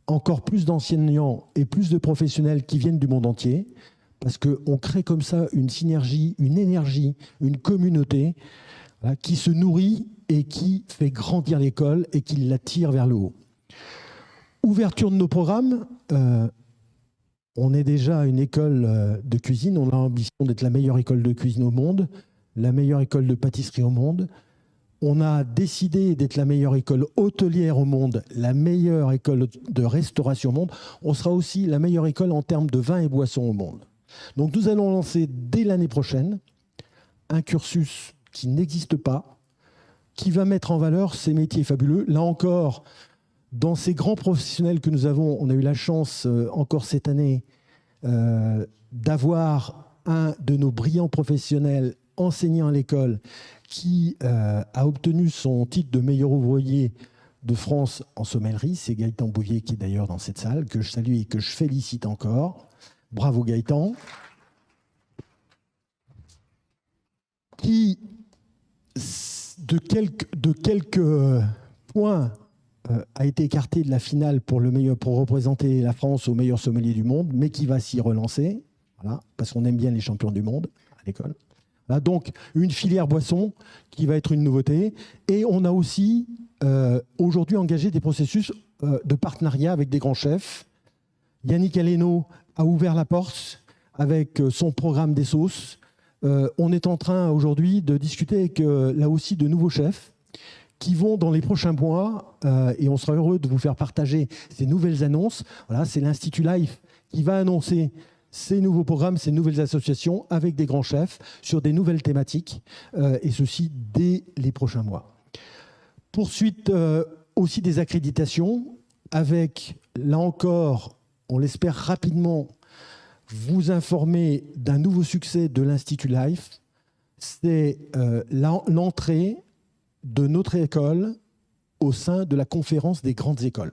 encore plus d'enseignants et plus de professionnels qui viennent du monde entier, parce qu'on crée comme ça une synergie, une énergie, une communauté qui se nourrit et qui fait grandir l'école et qui l'attire vers le haut. Ouverture de nos programmes. On est déjà une école de cuisine. On a l'ambition d'être la meilleure école de cuisine au monde, la meilleure école de pâtisserie au monde. On a décidé d'être la meilleure école hôtelière au monde, la meilleure école de restauration au monde. On sera aussi la meilleure école en termes de vin et boissons au monde. Donc nous allons lancer dès l'année prochaine un cursus qui n'existe pas, qui va mettre en valeur ces métiers fabuleux. Là encore, dans ces grands professionnels que nous avons, on a eu la chance encore cette année d'avoir un de nos brillants professionnels enseignant à l'école qui a obtenu son titre de meilleur ouvrier de France en sommellerie. C'est Gaëtan Bouvier qui est d'ailleurs dans cette salle, que je salue et que je félicite encore. Bravo Gaëtan. Qui, de quelques points, a été écarté de la finale pour représenter la France au meilleur sommelier du monde, mais qui va s'y relancer, voilà, parce qu'on aime bien les champions du monde à l'école. Voilà, donc, une filière boisson qui va être une nouveauté. Et on a aussi aujourd'hui engagé des processus de partenariat avec des grands chefs. Yannick Aleno a ouvert la porte avec son programme des sauces. On est en train aujourd'hui de discuter avec là aussi de nouveaux chefs qui vont dans les prochains mois, et on sera heureux de vous faire partager ces nouvelles annonces. Voilà, c'est l'Institut Life qui va annoncer ces nouveaux programmes, ces nouvelles associations avec des grands chefs sur des nouvelles thématiques, et ceci dès les prochains mois. Poursuite aussi des accréditations avec, là encore, on l'espère rapidement, vous informer d'un nouveau succès de l'Institut Life. C'est l'entrée de notre école au sein de la conférence des grandes écoles.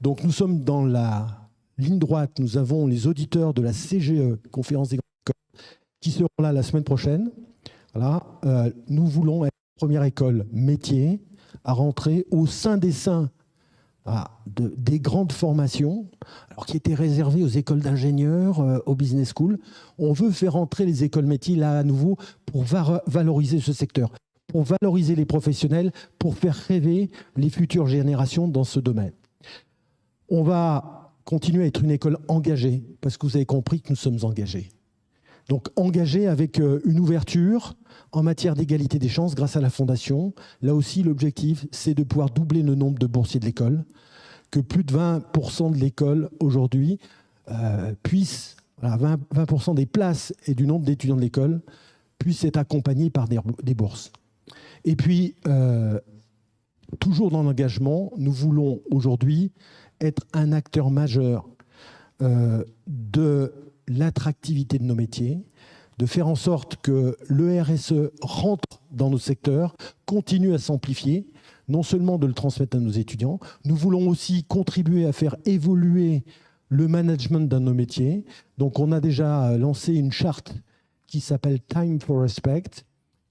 Donc nous sommes dans la ligne droite, nous avons les auditeurs de la CGE, conférence des grandes écoles, qui seront là la semaine prochaine. Voilà. Nous voulons être la première école métier à rentrer au sein des seins des grandes formations, alors qui étaient réservées aux écoles d'ingénieurs, aux business schools. On veut faire entrer les écoles métiers là à nouveau pour valoriser ce secteur, pour valoriser les professionnels, pour faire rêver les futures générations dans ce domaine. On va continuer à être une école engagée, parce que vous avez compris que nous sommes engagés. Donc engagés avec une ouverture en matière d'égalité des chances grâce à la Fondation. Là aussi, l'objectif, c'est de pouvoir doubler le nombre de boursiers de l'école, que plus de 20% de l'école aujourd'hui puisse, 20% des places et du nombre d'étudiants de l'école puissent être accompagnés par des bourses. Et puis, toujours dans l'engagement, nous voulons aujourd'hui être un acteur majeur de l'attractivité de nos métiers, de faire en sorte que le RSE rentre dans nos secteurs, continue à s'amplifier, non seulement de le transmettre à nos étudiants, nous voulons aussi contribuer à faire évoluer le management dans nos métiers. Donc on a déjà lancé une charte qui s'appelle Time for Respect,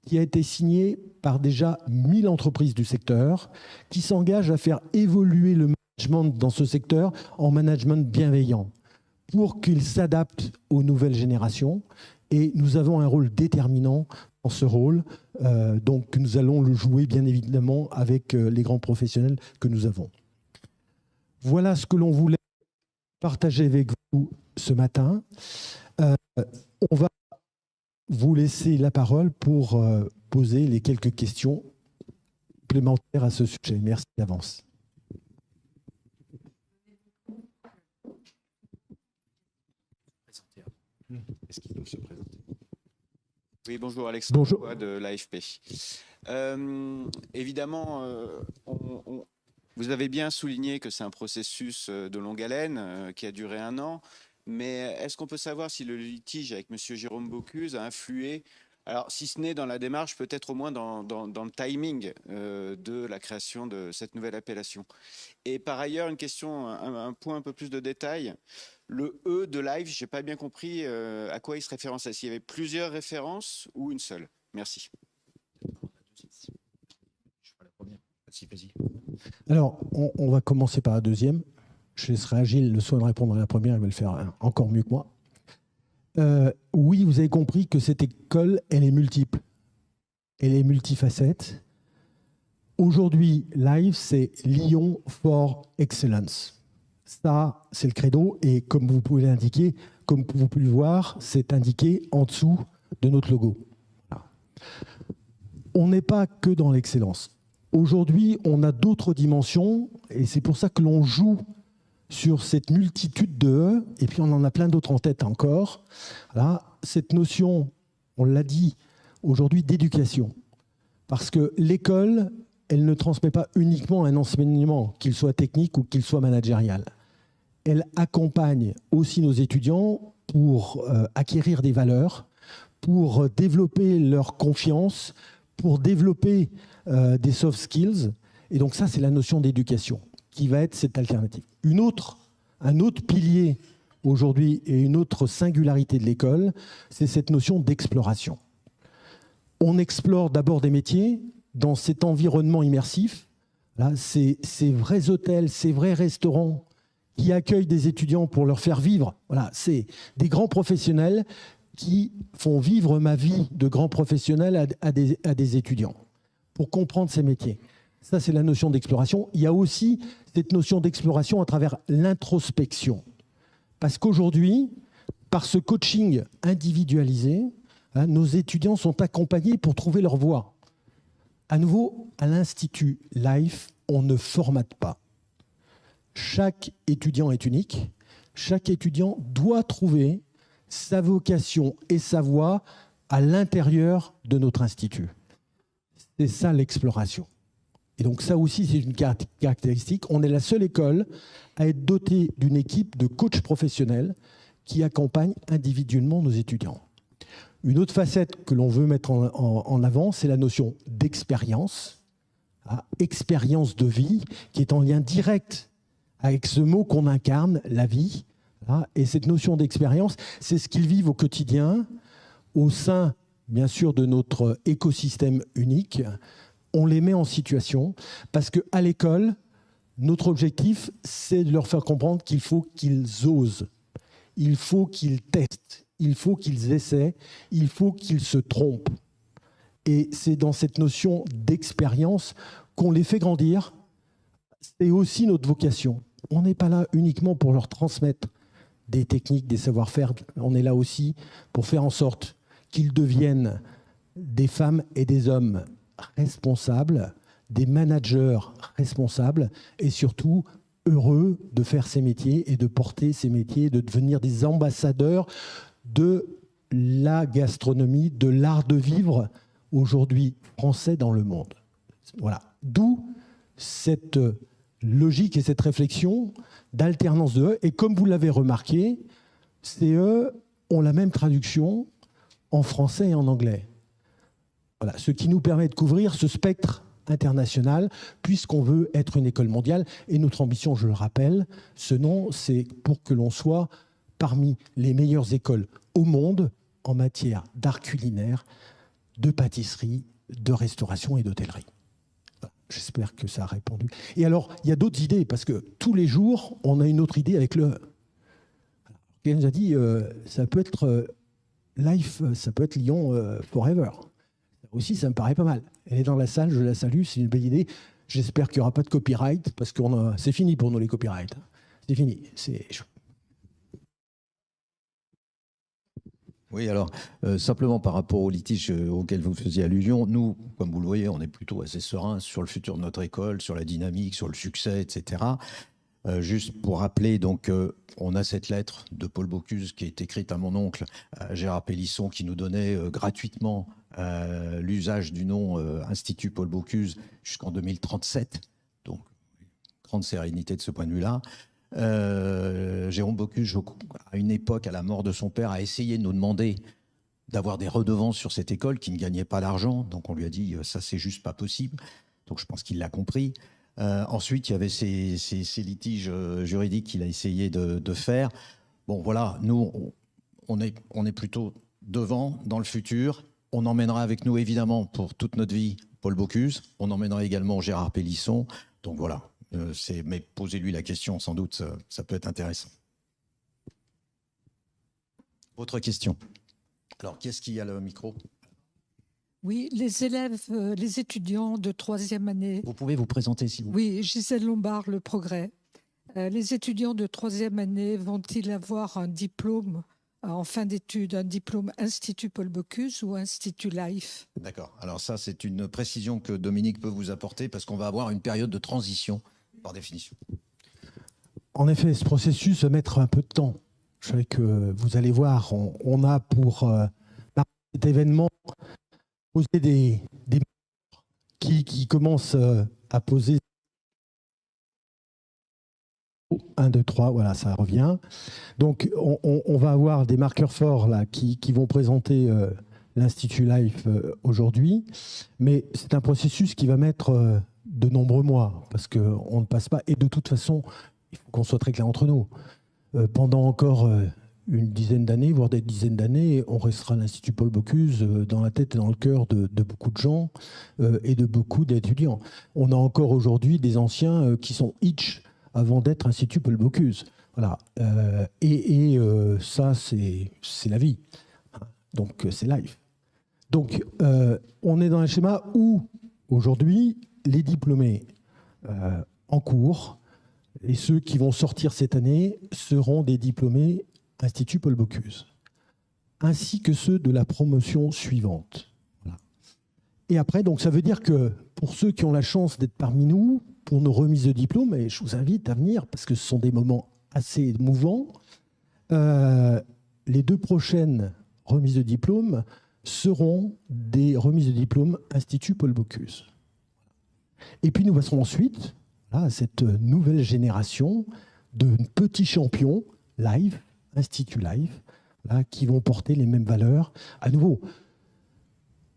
qui a été signée par déjà 1000 entreprises du secteur, qui s'engagent à faire évoluer le management dans ce secteur en management bienveillant, pour qu'il s'adapte aux nouvelles générations. Et nous avons un rôle déterminant dans ce rôle. Donc nous allons le jouer bien évidemment avec les grands professionnels que nous avons. Voilà ce que l'on voulait partager avec vous ce matin. On va vous laisser la parole pour poser les quelques questions complémentaires à ce sujet. Merci d'avance. Est-ce qu'ils doivent se présenter? Oui, bonjour, Alexandre bonjour. De l'AFP. Évidemment, vous avez bien souligné que c'est un processus de longue haleine qui a duré 1 an, mais est-ce qu'on peut savoir si le litige avec M. Jérôme Bocuse a influé, alors si ce n'est dans la démarche, peut-être au moins dans le timing de la création de cette nouvelle appellation? Et par ailleurs, une question, un point un peu plus de détail. Le E de live, je n'ai pas bien compris à quoi il se référençait. S'il y avait plusieurs références ou une seule? Merci. Alors, on va commencer par la deuxième. Je laisserai à Gilles le soin de répondre à la première, il va le faire encore mieux que moi. Oui, vous avez compris que cette école, elle est multiple. Elle est multifacette. Aujourd'hui, Live, c'est Lyon for Excellence. Ça, c'est le credo. Et comme vous pouvez l'indiquer, comme vous pouvez le voir, c'est indiqué en dessous de notre logo. Voilà. On n'est pas que dans l'excellence. Aujourd'hui, on a d'autres dimensions et c'est pour ça que l'on joue sur cette multitude de E, et puis on en a plein d'autres en tête encore. Voilà. Cette notion, on l'a dit aujourd'hui, d'éducation. Parce que l'école, elle ne transmet pas uniquement un enseignement, qu'il soit technique ou qu'il soit managérial. Elle accompagne aussi nos étudiants pour acquérir des valeurs, pour développer leur confiance, pour développer des soft skills. Et donc ça, c'est la notion d'éducation qui va être cette alternative. Un autre pilier aujourd'hui et une autre singularité de l'école, c'est cette notion d'exploration. On explore d'abord des métiers dans cet environnement immersif. Là, ces vrais hôtels, ces vrais restaurants qui accueillent des étudiants pour leur faire vivre. Voilà, c'est des grands professionnels qui font vivre ma vie de grand professionnel à des étudiants pour comprendre ces métiers. Ça, c'est la notion d'exploration. Il y a aussi cette notion d'exploration à travers l'introspection. Parce qu'aujourd'hui, par ce coaching individualisé, nos étudiants sont accompagnés pour trouver leur voie. À nouveau, à l'Institut Life, on ne formate pas. Chaque étudiant est unique. Chaque étudiant doit trouver sa vocation et sa voie à l'intérieur de notre institut. C'est ça l'exploration. Et donc ça aussi, c'est une caractéristique. On est la seule école à être dotée d'une équipe de coachs professionnels qui accompagnent individuellement nos étudiants. Une autre facette que l'on veut mettre en avant, c'est la notion d'expérience, expérience de vie, qui est en lien direct avec ce mot qu'on incarne, la vie. Et cette notion d'expérience, c'est ce qu'ils vivent au quotidien, au sein, bien sûr, de notre écosystème unique. On les met en situation parce qu'à l'école, notre objectif, c'est de leur faire comprendre qu'il faut qu'ils osent, il faut qu'ils testent, il faut qu'ils essaient, il faut qu'ils se trompent. Et c'est dans cette notion d'expérience qu'on les fait grandir. C'est aussi notre vocation. On n'est pas là uniquement pour leur transmettre des techniques, des savoir-faire. On est là aussi pour faire en sorte qu'ils deviennent des femmes et des hommes responsables, des managers responsables et surtout heureux de faire ces métiers et de porter ces métiers, de devenir des ambassadeurs de la gastronomie, de l'art de vivre aujourd'hui français dans le monde. Voilà. D'où cette logique et cette réflexion d'alternance de E. Et comme vous l'avez remarqué, ces E ont la même traduction en français et en anglais. Voilà. Ce qui nous permet de couvrir ce spectre international, puisqu'on veut être une école mondiale. Et notre ambition, je le rappelle, ce nom, c'est pour que l'on soit parmi les meilleures écoles au monde en matière d'art culinaire, de pâtisserie, de restauration et d'hôtellerie. Voilà. J'espère que ça a répondu. Et alors, il y a d'autres idées, parce que tous les jours, on a une autre idée avec le... Quelqu'un nous a dit, ça peut être Life, ça peut être Lyon Forever. Aussi, ça me paraît pas mal. Elle est dans la salle, je la salue, c'est une belle idée. J'espère qu'il n'y aura pas de copyright, parce que c'est fini pour nous les copyrights. C'est fini. Oui, alors, simplement par rapport au litige auquel vous faisiez allusion, nous, comme vous le voyez, on est plutôt assez serein sur le futur de notre école, sur la dynamique, sur le succès, etc. Juste pour rappeler, donc, on a cette lettre de Paul Bocuse qui est écrite à mon oncle, Gérard Pélisson, qui nous donnait gratuitement l'usage du nom Institut Paul Bocuse jusqu'en 2037. Donc, grande sérénité de ce point de vue-là. Jérôme Bocuse, à une époque, à la mort de son père, a essayé de nous demander d'avoir des redevances sur cette école qui ne gagnait pas d'argent. Donc on lui a dit ça, c'est juste pas possible. Donc je pense qu'il l'a compris. Ensuite, il y avait ces litiges juridiques qu'il a essayé de faire. Bon, voilà, nous, on est plutôt devant, dans le futur. On emmènera avec nous, évidemment, pour toute notre vie, Paul Bocuse. On emmènera également Gérard Pélisson. Donc voilà. Mais posez-lui la question, sans doute, ça peut être intéressant. Autre question. Alors, qu'est-ce qu'il y a le micro? Oui, les élèves, les étudiants de troisième année. Vous pouvez vous présenter, s'il vous plaît. Oui, Gisèle Lombard, Le Progrès. Les étudiants de troisième année vont-ils avoir un diplôme en fin d'études, un diplôme Institut Paul Bocuse ou Institut Life? D'accord. Alors ça, c'est une précision que Dominique peut vous apporter parce qu'on va avoir une période de transition, par définition. En effet, ce processus va mettre un peu de temps. Je sais que vous allez voir, on a pour cet événement posé des qui commencent à poser 1, 2, 3, voilà, ça revient. Donc, on va avoir des marqueurs forts là, qui vont présenter l'Institut Life aujourd'hui. Mais c'est un processus qui va mettre de nombreux mois, parce qu'on ne passe pas. Et de toute façon, il faut qu'on soit très clair entre nous. Pendant encore une dizaine d'années, voire des dizaines d'années, on restera l'Institut Paul Bocuse dans la tête et dans le cœur de beaucoup de gens et de beaucoup d'étudiants. On a encore aujourd'hui des anciens qui sont Hitch avant d'être Institut Paul Bocuse. Voilà. Ça, c'est la vie. Donc, c'est live. Donc, on est dans un schéma où, aujourd'hui, les diplômés en cours et ceux qui vont sortir cette année seront des diplômés Institut Paul Bocuse, ainsi que ceux de la promotion suivante. Voilà. Et après, donc, ça veut dire que pour ceux qui ont la chance d'être parmi nous, pour nos remises de diplôme, et je vous invite à venir parce que ce sont des moments assez émouvants, les 2 prochaines remises de diplôme seront des remises de diplôme Institut Paul Bocuse. Et puis nous passerons ensuite à cette nouvelle génération de petits champions live, Institut Live, là, qui vont porter les mêmes valeurs. À nouveau,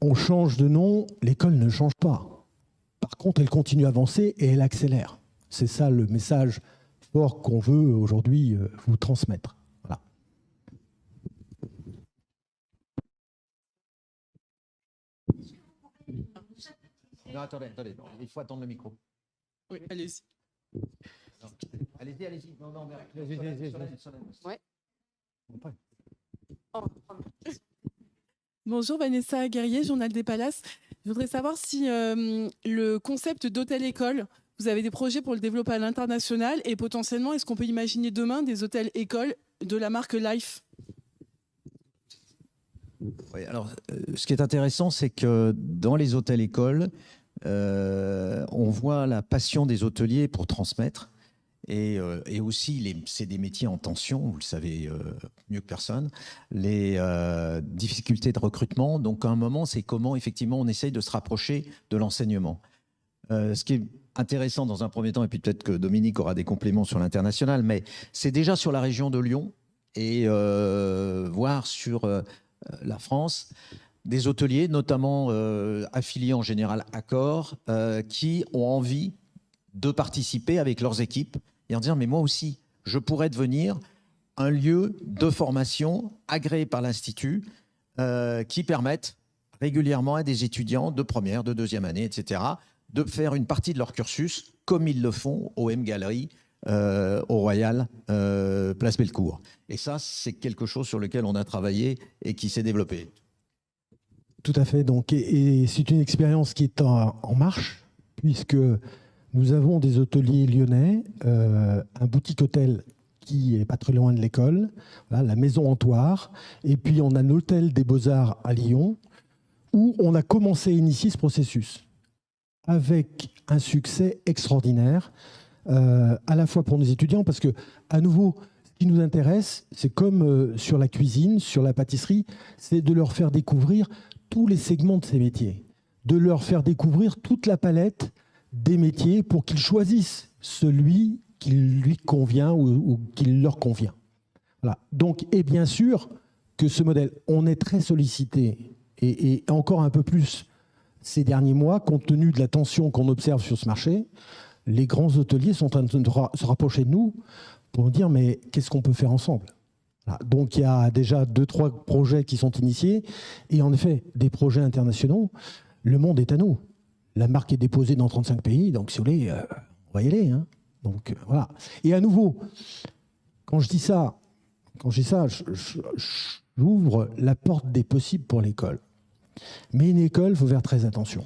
on change de nom, l'école ne change pas. Par contre, elle continue à avancer et elle accélère. C'est ça le message fort qu'on veut aujourd'hui vous transmettre. Voilà. Non, attendez, il faut attendre le micro. Oui, allez-y. Allez-y. Non, Ouais. Bonjour, Vanessa Guerrier, Journal des Palaces. Je voudrais savoir si le concept d'hôtel-école, vous avez des projets pour le développer à l'international et potentiellement, est-ce qu'on peut imaginer demain des hôtels-écoles de la marque Life? Oui, alors, ce qui est intéressant, c'est que dans les hôtels-écoles, on voit la passion des hôteliers pour transmettre. Et aussi, c'est des métiers en tension, vous le savez mieux que personne, les difficultés de recrutement. Donc, à un moment, c'est comment, effectivement, on essaye de se rapprocher de l'enseignement. Ce qui est intéressant dans un premier temps, et puis peut-être que Dominique aura des compléments sur l'international, mais c'est déjà sur la région de Lyon et voire sur la France, des hôteliers, notamment affiliés en général Accor, qui ont envie de participer avec leurs équipes et en disant mais moi aussi, je pourrais devenir un lieu de formation agréé par l'Institut qui permettent régulièrement à des étudiants de première, de deuxième année, etc., de faire une partie de leur cursus comme ils le font au M Gallery, au Royal, Place Bellecour. Et ça, c'est quelque chose sur lequel on a travaillé et qui s'est développé. Tout à fait. Donc, et c'est une expérience qui est en marche, puisque nous avons des hôteliers lyonnais, un boutique hôtel qui est pas très loin de l'école, voilà, la Maison Antoire, et puis on a un hôtel des Beaux-Arts à Lyon, où on a commencé à initier ce processus, avec un succès extraordinaire, à la fois pour nos étudiants, parce que, à nouveau, ce qui nous intéresse, c'est comme sur la cuisine, sur la pâtisserie, c'est de leur faire découvrir tous les segments de ces métiers, de leur faire découvrir toute la palette des métiers pour qu'ils choisissent celui qui lui convient ou qui leur convient. Voilà. Donc, et bien sûr que ce modèle, on est très sollicité, et encore un peu plus ces derniers mois, compte tenu de la tension qu'on observe sur ce marché. Les grands hôteliers sont en train de se rapprocher de nous pour nous dire mais qu'est-ce qu'on peut faire ensemble ? Voilà. Donc il y a déjà 2-3 projets qui sont initiés, et en effet, des projets internationaux. Le monde est à nous. La marque est déposée dans 35 pays, donc si vous voulez, on va y aller. Hein. Donc voilà. Et à nouveau, quand je dis ça, j'ouvre la porte des possibles pour l'école. Mais une école, il faut faire très attention.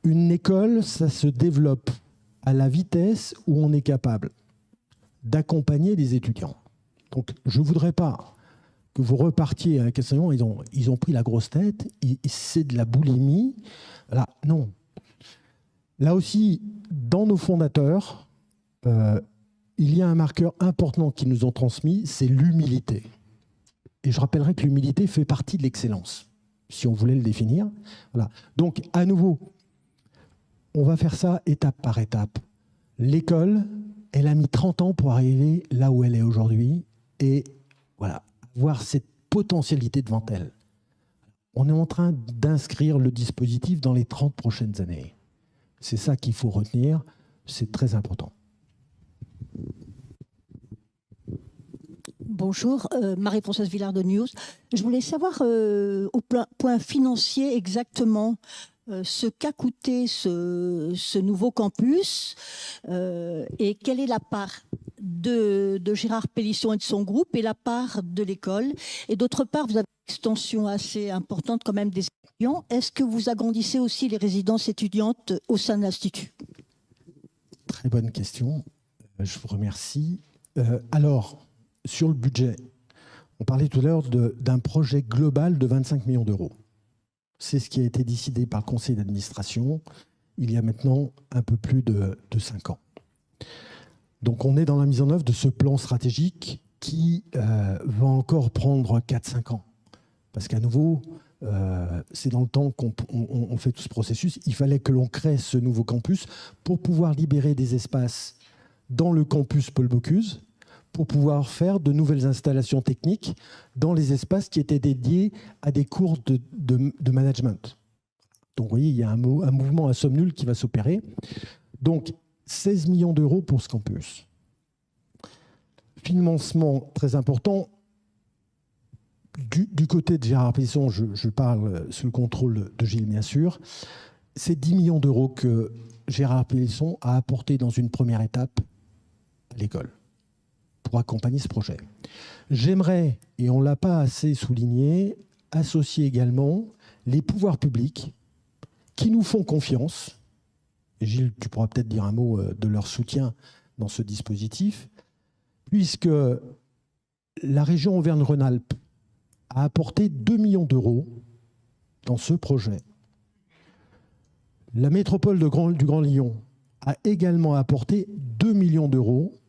Une école, ça se développe à la vitesse où on est capable d'accompagner les étudiants. Donc, je ne voudrais pas que vous repartiez avec enseignement, ils ont pris la grosse tête, c'est de la boulimie. Là, non. Là aussi, dans nos fondateurs, il y a un marqueur important qu'ils nous ont transmis, c'est l'humilité. Et je rappellerai que l'humilité fait partie de l'excellence, si on voulait le définir. Voilà. Donc, à nouveau, on va faire ça étape par étape. L'école, elle a mis 30 ans pour arriver là où elle est aujourd'hui et voilà, avoir cette potentialité devant elle. On est en train d'inscrire le dispositif dans les 30 prochaines années. C'est ça qu'il faut retenir, c'est très important. Bonjour, Marie-Françoise Villard de News. Je voulais savoir au point financier exactement ce qu'a coûté ce nouveau campus et quelle est la part de Gérard Pélisson et de son groupe et la part de l'école. Et d'autre part, vous avez une extension assez importante quand même des étudiants. Est-ce que vous agrandissez aussi les résidences étudiantes au sein de l'Institut ? Très bonne question. Je vous remercie. Alors, sur le budget, on parlait tout à l'heure d'un projet global de 25 millions d'euros. C'est ce qui a été décidé par le conseil d'administration il y a maintenant un peu plus de 5 ans. Donc on est dans la mise en œuvre de ce plan stratégique qui va encore prendre 4-5 ans. Parce qu'à nouveau, c'est dans le temps qu'on fait tout ce processus. Il fallait que l'on crée ce nouveau campus pour pouvoir libérer des espaces dans le campus Paul Bocuse, pour pouvoir faire de nouvelles installations techniques dans les espaces qui étaient dédiés à des cours de management. Donc vous voyez, il y a un mouvement à somme nulle qui va s'opérer. Donc 16 millions d'euros pour ce campus. Financement très important. Du côté de Gérard Pélisson, je parle sous le contrôle de Gilles, bien sûr. C'est 10 millions d'euros que Gérard Pélisson a apporté dans une première étape à l'école pour accompagner ce projet. J'aimerais, et on ne l'a pas assez souligné, associer également les pouvoirs publics qui nous font confiance. Et Gilles, tu pourras peut-être dire un mot de leur soutien dans ce dispositif, puisque la région Auvergne-Rhône-Alpes a apporté 2 millions d'euros dans ce projet. La métropole du Grand Lyon a également apporté 2 millions d'euros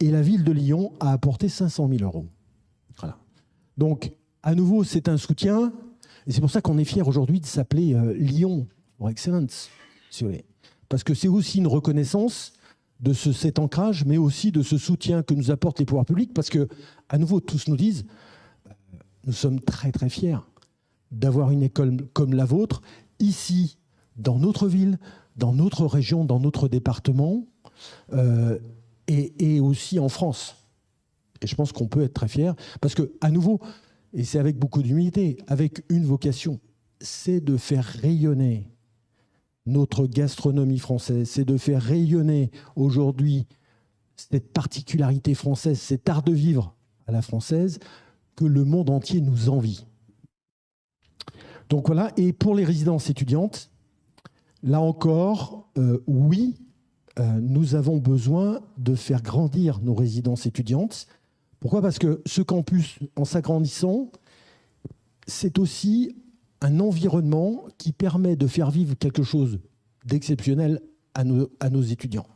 et la ville de Lyon a apporté 500 000 euros. Voilà. Donc, à nouveau, c'est un soutien et c'est pour ça qu'on est fiers aujourd'hui de s'appeler Lyon for Excellence, si vous voulez. Parce que c'est aussi une reconnaissance de cet ancrage, mais aussi de ce soutien que nous apportent les pouvoirs publics, parce que, à nouveau, tous nous disent, nous sommes très très fiers d'avoir une école comme la vôtre, ici, dans notre ville, dans notre région, dans notre département, et aussi en France. Et je pense qu'on peut être très fiers, parce que, à nouveau, et c'est avec beaucoup d'humilité, avec une vocation, c'est de faire rayonner notre gastronomie française, c'est de faire rayonner aujourd'hui cette particularité française, cet art de vivre à la française que le monde entier nous envie. Donc voilà, et pour les résidences étudiantes, là encore, oui, nous avons besoin de faire grandir nos résidences étudiantes. Pourquoi ? Parce que ce campus, en s'agrandissant, c'est aussi un environnement qui permet de faire vivre quelque chose d'exceptionnel à nos étudiants.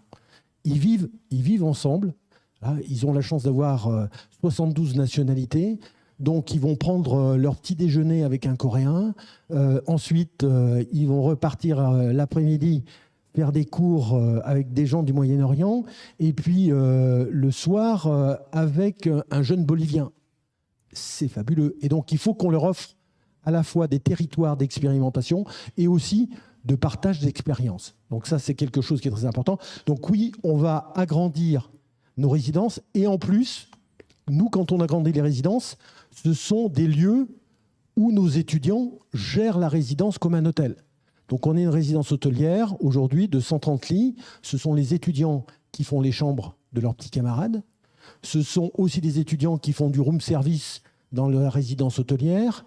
Ils vivent ensemble. Là, ils ont la chance d'avoir 72 nationalités. Donc, ils vont prendre leur petit déjeuner avec un Coréen. Ensuite, ils vont repartir l'après-midi faire des cours avec des gens du Moyen-Orient. Et puis, le soir, avec un jeune Bolivien. C'est fabuleux. Et donc, il faut qu'on leur offre à la fois des territoires d'expérimentation et aussi de partage d'expériences. Donc ça, c'est quelque chose qui est très important. Donc oui, on va agrandir nos résidences. Et en plus, nous, quand on agrandit les résidences, ce sont des lieux où nos étudiants gèrent la résidence comme un hôtel. Donc on est une résidence hôtelière aujourd'hui de 130 lits. Ce sont les étudiants qui font les chambres de leurs petits camarades. Ce sont aussi des étudiants qui font du room service dans la résidence hôtelière.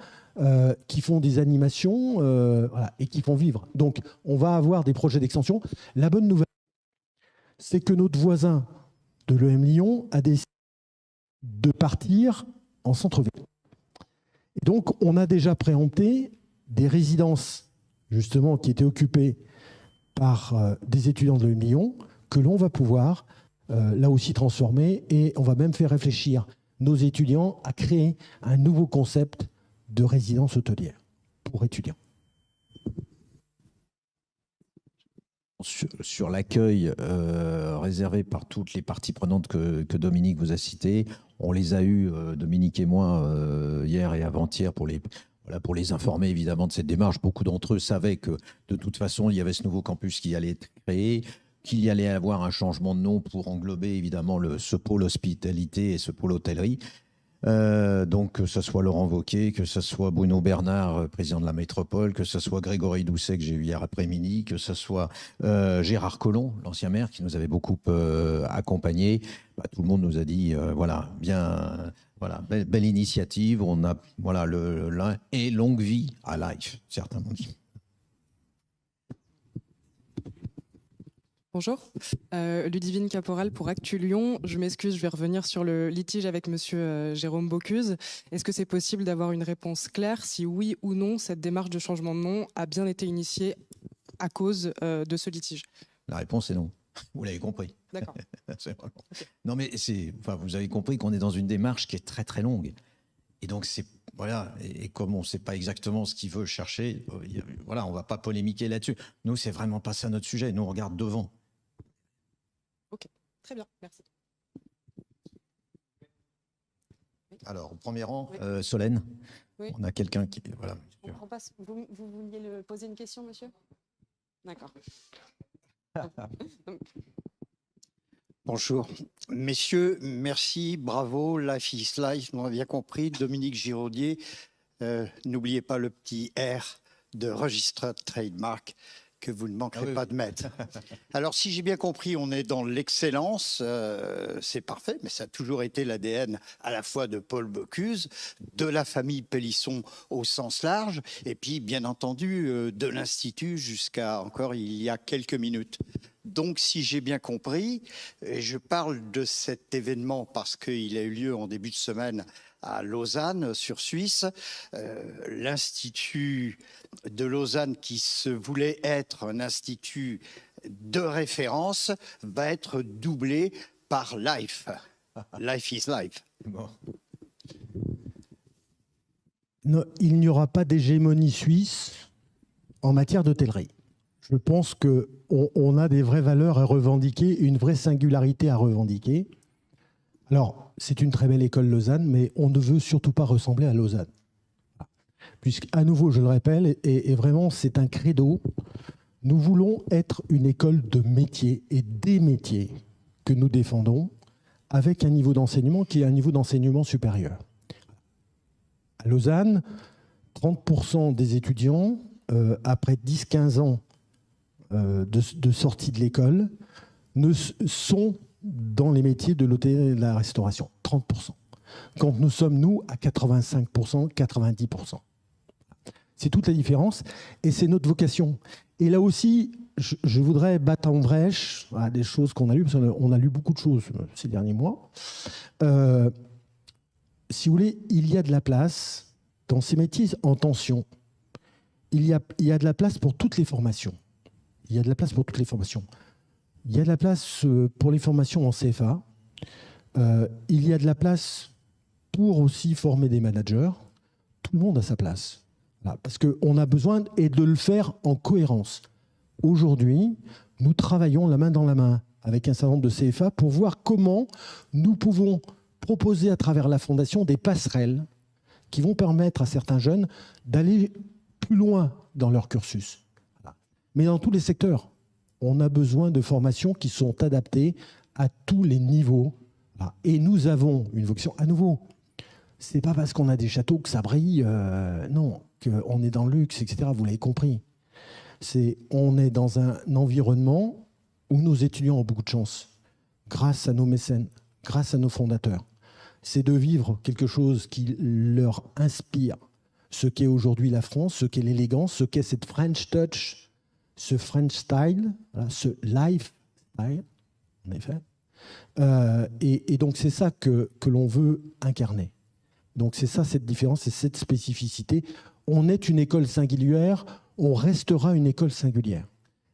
Qui font des animations voilà, et qui font vivre. Donc, on va avoir des projets d'extension. La bonne nouvelle, c'est que notre voisin de l'EM Lyon a décidé de partir en centre-ville. Et donc, on a déjà préempté des résidences, justement, qui étaient occupées par des étudiants de l'EM Lyon, que l'on va pouvoir, là aussi, transformer. Et on va même faire réfléchir nos étudiants à créer un nouveau concept de résidence hôtelière pour étudiants. Sur l'accueil réservé par toutes les parties prenantes que Dominique vous a citées, on les a eus, Dominique et moi, hier et avant-hier, pour les informer évidemment de cette démarche. Beaucoup d'entre eux savaient que de toute façon, il y avait ce nouveau campus qui allait être créé, qu'il y allait avoir un changement de nom pour englober évidemment ce pôle hospitalité et ce pôle hôtellerie. Donc que ce soit Laurent Wauquiez, que ce soit Bruno Bernard, président de la métropole, que ce soit Grégory Doucet que j'ai eu hier après-midi, que ce soit Gérard Collomb, l'ancien maire, qui nous avait beaucoup accompagnés. Tout le monde nous a dit voilà, bien, voilà, belle initiative. On a voilà l'un et longue vie à Life, certains m'ont dit. Bonjour, Ludivine Caporal pour Actu Lyon. Je m'excuse, je vais revenir sur le litige avec monsieur Jérôme Bocuse. Est-ce que c'est possible d'avoir une réponse claire si oui ou non cette démarche de changement de nom a bien été initiée à cause de ce litige? La réponse est non. Vous l'avez compris. D'accord. Non mais vous avez compris qu'on est dans une démarche qui est très très longue. Et donc c'est voilà, et comme on ne sait pas exactement ce qu'il veut chercher, voilà, on ne va pas polémiquer là-dessus. Nous, c'est vraiment pas ça notre sujet. Nous, on regarde devant. Ok, très bien, merci. Alors, au premier rang, oui. Solène, oui. On a quelqu'un qui... Voilà. Vous vouliez poser une question, monsieur? D'accord. Bonjour. Messieurs, merci, bravo, Life is Life, on a bien compris. Dominique Giraudier, n'oubliez pas le petit R de Registered Trademark que vous ne manquerez pas de mettre. Alors, si j'ai bien compris, on est dans l'excellence, c'est parfait, mais ça a toujours été l'ADN à la fois de Paul Bocuse, de la famille Pélisson au sens large, et puis, bien entendu, de l'Institut jusqu'à encore il y a quelques minutes. Donc, si j'ai bien compris, et je parle de cet événement parce qu'il a eu lieu en début de semaine à Lausanne, sur Suisse, l'Institut de Lausanne qui se voulait être un institut de référence va être doublé par Life. Life is Life. Bon. Non, il n'y aura pas d'hégémonie suisse en matière d'hôtellerie. Je pense qu'on a des vraies valeurs à revendiquer, une vraie singularité à revendiquer. Alors, c'est une très belle école Lausanne, mais on ne veut surtout pas ressembler à Lausanne. Puisqu'à nouveau, je le répète, et vraiment, c'est un credo, nous voulons être une école de métiers et des métiers que nous défendons avec un niveau d'enseignement qui est un niveau d'enseignement supérieur. À Lausanne, 30% des étudiants, après 10-15 ans de sortie de l'école, sont dans les métiers de l'hôtellerie et de la restauration. 30%. Quand nous sommes, nous, à 85%, 90%. C'est toute la différence et c'est notre vocation. Et là aussi, je voudrais battre en brèche des choses qu'on a lues, parce qu'on a lu beaucoup de choses ces derniers mois. Si vous voulez, il y a de la place dans ces métiers en tension. Il y a de la place pour toutes les formations. Il y a de la place pour toutes les formations. Il y a de la place pour les formations en CFA. Il y a de la place pour aussi former des managers. Tout le monde a sa place. Voilà, parce qu'on a besoin de le faire en cohérence. Aujourd'hui, nous travaillons la main dans la main avec un certain nombre de CFA pour voir comment nous pouvons proposer à travers la Fondation des passerelles qui vont permettre à certains jeunes d'aller plus loin dans leur cursus. Voilà. Mais dans tous les secteurs, on a besoin de formations qui sont adaptées à tous les niveaux. Voilà. Et nous avons une vocation, à nouveau, c'est pas parce qu'on a des châteaux que ça brille, non, qu'on est dans le luxe, etc. Vous l'avez compris. On est dans un environnement où nos étudiants ont beaucoup de chance, grâce à nos mécènes, grâce à nos fondateurs. C'est de vivre quelque chose qui leur inspire ce qu'est aujourd'hui la France, ce qu'est l'élégance, ce qu'est cette French touch, ce French style, voilà, ce life style, en effet. Et donc c'est ça que l'on veut incarner. Donc c'est ça cette différence, c'est cette spécificité. On est une école singulière, on restera une école singulière.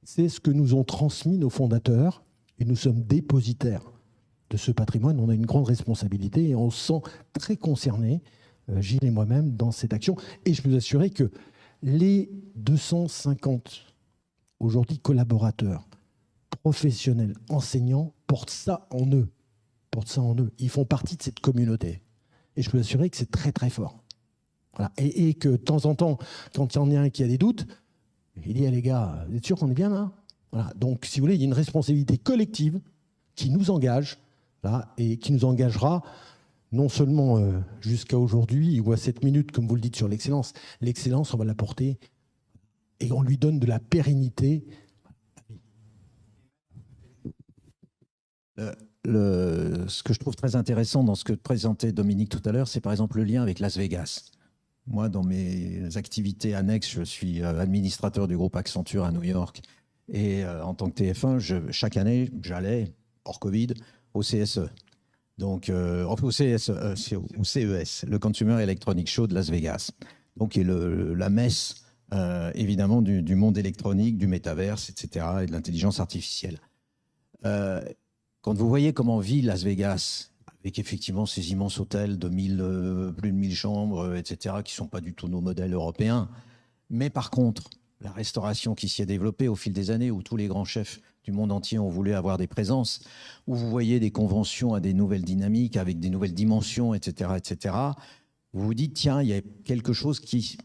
C'est ce que nous ont transmis nos fondateurs et nous sommes dépositaires de ce patrimoine. On a une grande responsabilité et on se sent très concernés, Gilles et moi-même, dans cette action. Et je peux vous assurer que les 250 aujourd'hui collaborateurs, professionnels, enseignants, portent ça en eux. Ils font partie de cette communauté. Et je peux vous assurer que c'est très très fort. Voilà. Et que de temps en temps, quand il y en a un qui a des doutes, il dit, les gars, vous êtes sûrs qu'on est bien là? Voilà. Donc, si vous voulez, il y a une responsabilité collective qui nous engage, là, et qui nous engagera non seulement jusqu'à aujourd'hui ou à cette minute, comme vous le dites, sur l'excellence. L'excellence, on va la porter et on lui donne de la pérennité. Ce que je trouve très intéressant dans ce que présentait Dominique tout à l'heure, c'est par exemple le lien avec Las Vegas. Moi, dans mes activités annexes, je suis administrateur du groupe Accenture à New York. Et en tant que TF1, chaque année, j'allais, hors Covid, au CSE. Donc, au CES, le Consumer Electronic Show de Las Vegas. Donc, qui est la messe, évidemment, du monde électronique, du métaverse, etc., et de l'intelligence artificielle. Quand vous voyez comment vit Las Vegas, avec effectivement ces immenses hôtels de plus de 1000 chambres, etc., qui ne sont pas du tout nos modèles européens, mais par contre, la restauration qui s'y est développée au fil des années, où tous les grands chefs du monde entier ont voulu avoir des présences, où vous voyez des conventions à des nouvelles dynamiques, avec des nouvelles dimensions, etc., etc., vous vous dites, tiens, il y a quelque chose qui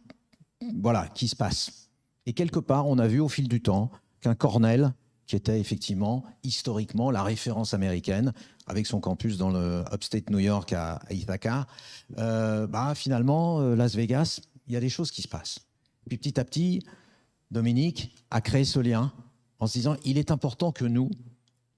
se passe. Et quelque part, on a vu au fil du temps qu'un Cornell, qui était effectivement, historiquement, la référence américaine, avec son campus dans le upstate New York à Ithaca, finalement, Las Vegas, il y a des choses qui se passent. Puis petit à petit, Dominique a créé ce lien en se disant, il est important que nous,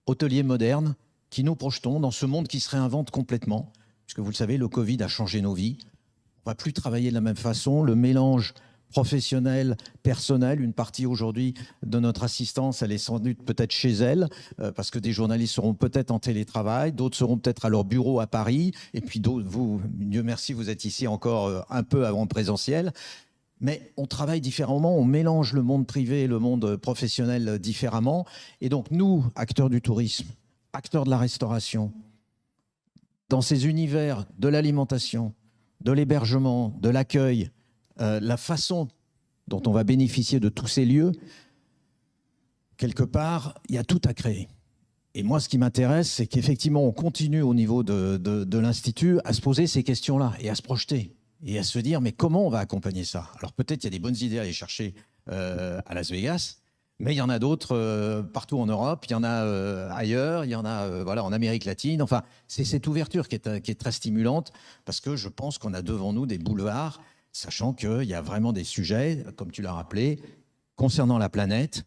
hôteliers modernes, qui nous projetons dans ce monde qui se réinvente complètement, puisque vous le savez, le Covid a changé nos vies. On ne va plus travailler de la même façon. Le mélange professionnel, personnel, une partie aujourd'hui de notre assistance, elle est sans doute peut-être chez elle, parce que des journalistes seront peut-être en télétravail, d'autres seront peut-être à leur bureau à Paris, et puis d'autres, vous, Dieu merci, vous êtes ici encore un peu avant le présentiel. mais on travaille différemment, on mélange le monde privé et le monde professionnel différemment. Et donc nous, acteurs du tourisme, acteurs de la restauration, dans ces univers de l'alimentation, de l'hébergement, de l'accueil, la façon dont on va bénéficier de tous ces lieux, quelque part, il y a tout à créer. Et moi, ce qui m'intéresse, c'est qu'effectivement, on continue au niveau de l'Institut à se poser ces questions-là et à se projeter et à se dire, mais comment on va accompagner ça? Alors peut-être il y a des bonnes idées à aller chercher à Las Vegas, mais il y en a d'autres partout en Europe, il y en a ailleurs, il y en a voilà, en Amérique latine. Enfin, c'est cette ouverture qui est très stimulante, parce que je pense qu'on a devant nous des boulevards, sachant qu'il y a vraiment des sujets, comme tu l'as rappelé, concernant la planète,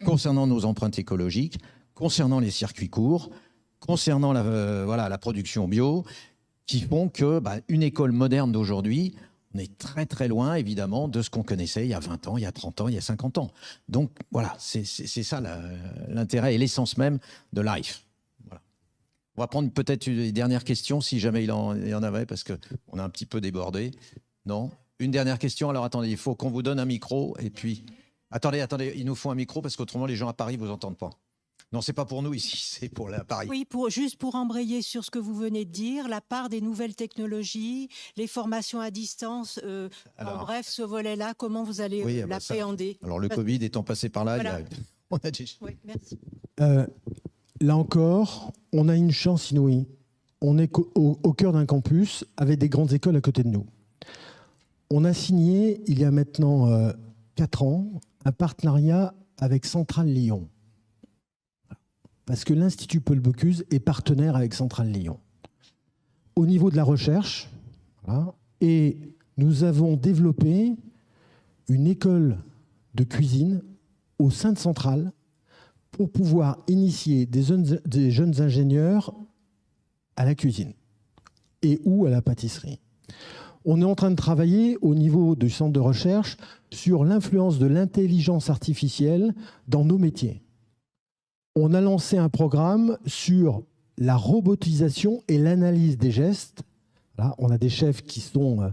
concernant nos empreintes écologiques, concernant les circuits courts, concernant la production bio, qui font que une école moderne d'aujourd'hui, on est très très loin évidemment de ce qu'on connaissait il y a 20 ans, il y a 30 ans, il y a 50 ans. Donc voilà, c'est ça l'intérêt et l'essence même de Life. Voilà. On va prendre peut-être une dernière question si jamais il y en avait, parce qu'on a un petit peu débordé. Non? Une dernière question. Alors attendez, il faut qu'on vous donne un micro et puis... Attendez, il nous faut un micro parce qu'autrement les gens à Paris ne vous entendent pas. Non, c'est pas pour nous ici, c'est pour Paris. Oui, juste pour embrayer sur ce que vous venez de dire, la part des nouvelles technologies, les formations à distance, en bref, ce volet-là, comment vous allez l'appréhender? Alors le Covid étant passé par là, voilà. On a des... Oui, merci. Là encore, on a une chance inouïe. On est au cœur d'un campus avec des grandes écoles à côté de nous. On a signé, il y a maintenant 4 ans, un partenariat avec Centrale Lyon. Parce que l'Institut Paul Bocuse est partenaire avec Centrale Lyon. Au niveau de la recherche, voilà, et nous avons développé une école de cuisine au sein de Centrale pour pouvoir initier des jeunes ingénieurs à la cuisine et ou à la pâtisserie. On est en train de travailler au niveau du centre de recherche sur l'influence de l'intelligence artificielle dans nos métiers. On a lancé un programme sur la robotisation et l'analyse des gestes. Là, on a des chefs qui sont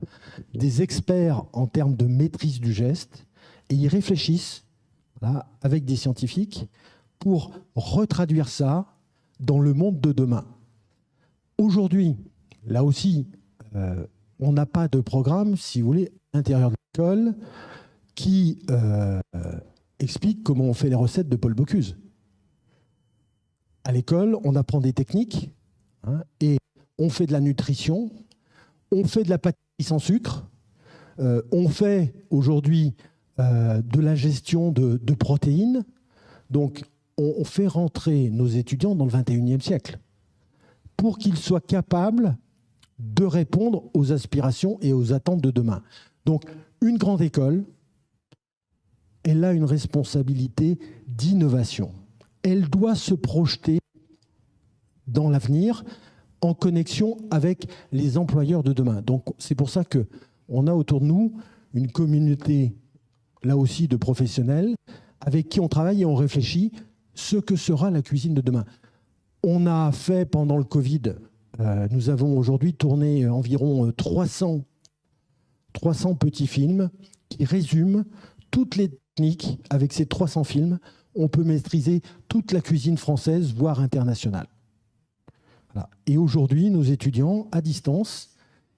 des experts en termes de maîtrise du geste et ils réfléchissent là, avec des scientifiques pour retraduire ça dans le monde de demain. Aujourd'hui, là aussi, on n'a pas de programme, si vous voulez, à l'intérieur de l'école qui explique comment on fait les recettes de Paul Bocuse. À l'école, on apprend des techniques et on fait de la nutrition, on fait de la pâtisserie sans sucre, on fait aujourd'hui de la gestion de protéines. Donc, on fait rentrer nos étudiants dans le 21e siècle pour qu'ils soient capables de répondre aux aspirations et aux attentes de demain. Donc, une grande école, elle a une responsabilité d'innovation. Elle doit se projeter dans l'avenir en connexion avec les employeurs de demain. Donc, c'est pour ça qu'on a autour de nous une communauté, là aussi, de professionnels avec qui on travaille et on réfléchit ce que sera la cuisine de demain. On a fait pendant le Covid, nous avons aujourd'hui tourné environ 300 petits films qui résument toutes les techniques. Avec ces 300 films, on peut maîtriser toute la cuisine française, voire internationale. Voilà. Et aujourd'hui, nos étudiants, à distance,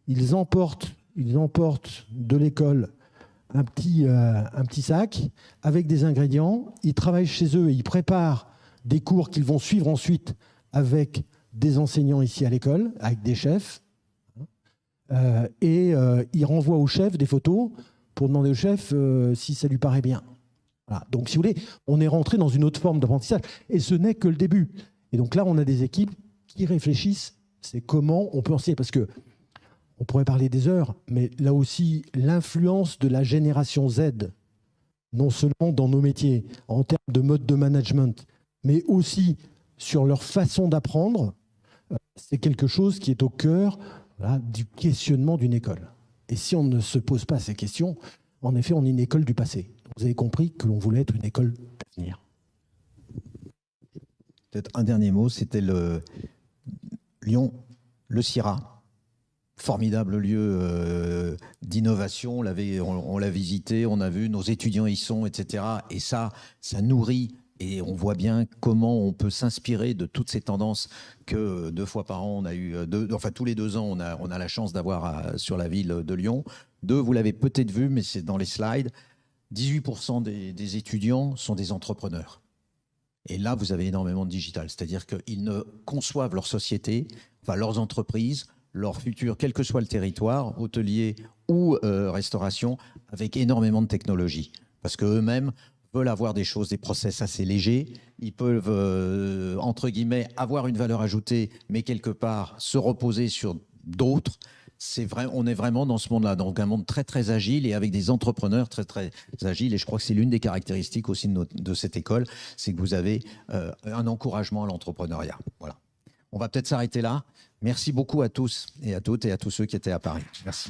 ils emportent de l'école un petit sac avec des ingrédients. Ils travaillent chez eux et ils préparent des cours qu'ils vont suivre ensuite avec des enseignants ici à l'école, avec des chefs. Ils renvoient au chef des photos pour demander au chef si ça lui paraît bien. Voilà. Donc, si vous voulez, on est rentré dans une autre forme d'apprentissage. Et ce n'est que le début. Et donc là, on a des équipes qui réfléchissent. C'est comment on peut enseigner. Parce que on pourrait parler des heures, mais là aussi, l'influence de la génération Z, non seulement dans nos métiers, en termes de mode de management, mais aussi sur leur façon d'apprendre, c'est quelque chose qui est au cœur du questionnement d'une école. Et si on ne se pose pas ces questions, en effet, on est une école du passé. Vous avez compris que l'on voulait être une école d'avenir. Peut-être un dernier mot, c'était le Lyon, le CIRA. formidable lieu d'innovation. On l'a visité, on a vu, nos étudiants y sont, etc. Et ça nourrit. Et on voit bien comment on peut s'inspirer de toutes ces tendances que 2 fois par an, on a eu, tous les 2 ans, on a la chance d'avoir sur la ville de Lyon. Vous l'avez peut-être vu, mais c'est dans les slides, 18% des étudiants sont des entrepreneurs. Et là, vous avez énormément de digital. C'est-à-dire qu'ils ne conçoivent leur société, leurs entreprises, leur futur, quel que soit le territoire, hôtelier ou restauration, avec énormément de technologie. Parce qu'eux-mêmes veulent avoir des choses, des process assez légers. Ils peuvent, entre guillemets, avoir une valeur ajoutée, mais quelque part se reposer sur d'autres. On est vraiment dans ce monde-là, donc un monde très très agile et avec des entrepreneurs très très agiles. Et je crois que c'est l'une des caractéristiques aussi de cette école, c'est que vous avez un encouragement à l'entrepreneuriat. Voilà. On va peut-être s'arrêter là. Merci beaucoup à tous et à toutes et à tous ceux qui étaient à Paris. Merci.